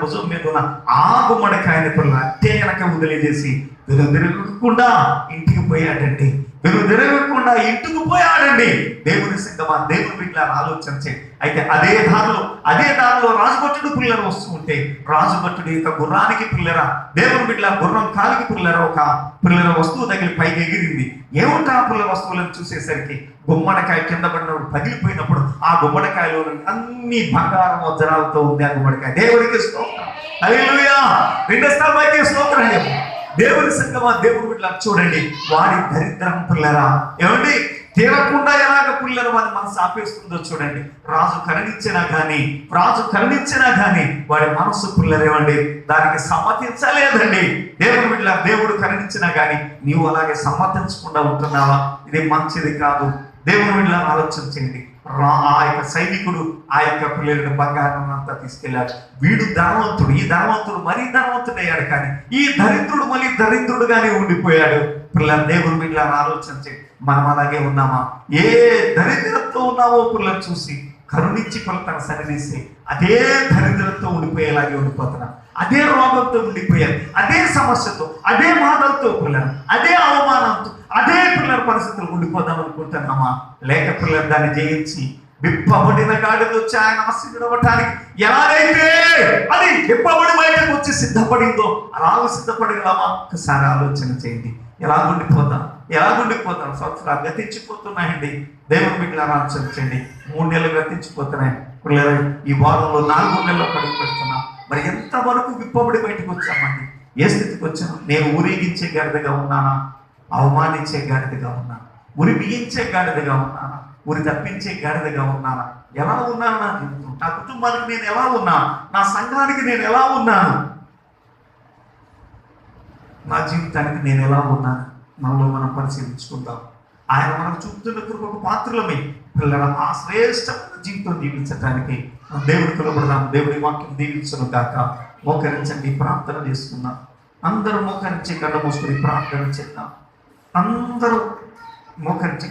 భుజం మీద ఉన్న ఆ గుమ్మడికాయని పిల్ల అట్టే కనుక వదిలేసి వెనుదిరగకుండా ఇంటికి పోయాడండి. వెనుదిరగకుండా ఇంటికి పోయాడండి. దేవుని సంగమా, దేవుని బిడ్డ ఆలోచన చేయి. అయితే అదే దారిలో రాజభటుడు పిల్లలు వస్తూ ఉంటే రాజభటుడి యొక్క గుర్రానికి పిల్లరా దేవుని బిడ్డ గుర్రం కాలికి పిల్లరా ఒక పిల్లల వస్తువు తగిలి పైకి ఎగిరింది. ఏముంటా పిల్లల వస్తువులను చూసేసరికి గుమ్మడికాయ కింద పడినప్పుడు పగిలిపోయినప్పుడు ఆ గుమ్మడికాయలో అన్ని బంగారం వజ్రాలతో ఉంది ఆ గుమ్మడికాయ. దేవుడికి స్తోత్రం, హల్లెలూయా. 2 స్థాయికి స్తోత్రం. దేవుని సంగమా, దేవుని బిడ్డ చూడండి, వాడి దరిద్రం పిల్లరా ఏమండి తీరకుండా ఎలాగ పిల్లలు వాడి మనసు ఆపేస్తుందో చూడండి. రాజు కరుణించినా కానీ వాడి మనసు పిల్లరేమండి దానికి సమ్మతించలేదండి. దేవుని బిడ్డ దేవుడు కరుణించినా కానీ నీవు అలాగే సమ్మతించకుండా ఉంటున్నావా? ఇది మంచిది కాదు. దేవుని బిడ్డ ఆలోచన చేయండి. ఆ యొక్క సైనికుడు ఆ యొక్క పిల్లలను బంగారం అంతా తీసుకెళ్ళాడు. వీడు ధనవంతుడు, ఈ ధనవంతుడు మరీ ధనవంతుడు అయ్యాడు, కానీ ఈ దరిద్రుడు మళ్ళీ దరిద్రుడుగానే ఉండిపోయాడు. పిల్లలు దేవుని బిడ్డ ఆలోచన చేయండి. మనం అలాగే ఉన్నామా? ఏ దరిద్రంతో ఉన్నామో పిల్లలు చూసి కరుణించి తన సరిదీసి అదే దరిద్రంతో ఉండిపోయేలాగే ఉండిపోతున్నాం. అదే రోగంతో ఉండిపోయారు, అదే సమస్యతో, అదే బాధలతో పిల్లలు, అదే అవమానంతో, అదే పిల్లల పరిస్థితులు ఉండిపోదాం అనుకుంటున్నామా? లేక పిల్లలు దాన్ని జయించి విప్పబడిన గాడిద వచ్చి ఆయన ఆశీర్వడానికి ఎలాగైతే అది విప్పబడి బయటకు వచ్చి సిద్ధపడిందో అలాగ సిద్ధపడగలమా? ఒకసారి ఆలోచన చేయండి. ఎలాగుండిపోతాం? సంవత్సరాలు గతించిపోతున్నాయండి. దేవుని బిడ్డల ఆలోచన చేయండి. 3 నెలలు గతించిపోతున్నాయి. పిల్లలు ఈ వారంలో 4 నెలలు పడుగు పెడుతున్నాం. మరి ఎంతవరకు విప్పబడి బయటకు వచ్చామండి? ఏ స్థితికి వచ్చాను? నేను ఊరేగించే గాడిదగా ఉన్నానా? అవమానించే గాడిదగా ఉన్నానా? ఉరి బిగించే గాడిదగా ఉన్నానా? ఉరి తప్పించే గాడిదగా ఉన్నానా? ఎలా ఉన్నాను? నా జీవితం, నా కుటుంబానికి నేను ఎలా ఉన్నాను? నా సంఘానికి నేను ఎలా ఉన్నాను? నా జీవితానికి నేను ఎలా ఉన్నాను? మనలో మనం పరిశీలించుకుందాం. ఆయన మనకు చూపుతున్న కృపకు పాత్రలమే. పిల్లల ఆ శ్రేష్టమైన జీవితం జీవించడానికి దేవుడికి నిలబడదాం. దేవుడి వాక్యం దీవించను గాక. మోకరించండి, ప్రార్థన చేసుకుందాం. అందరూ మోకరించి కళ్ళ మూసుకొని ప్రార్థన చేద్దాం. అందరూ మోకరించి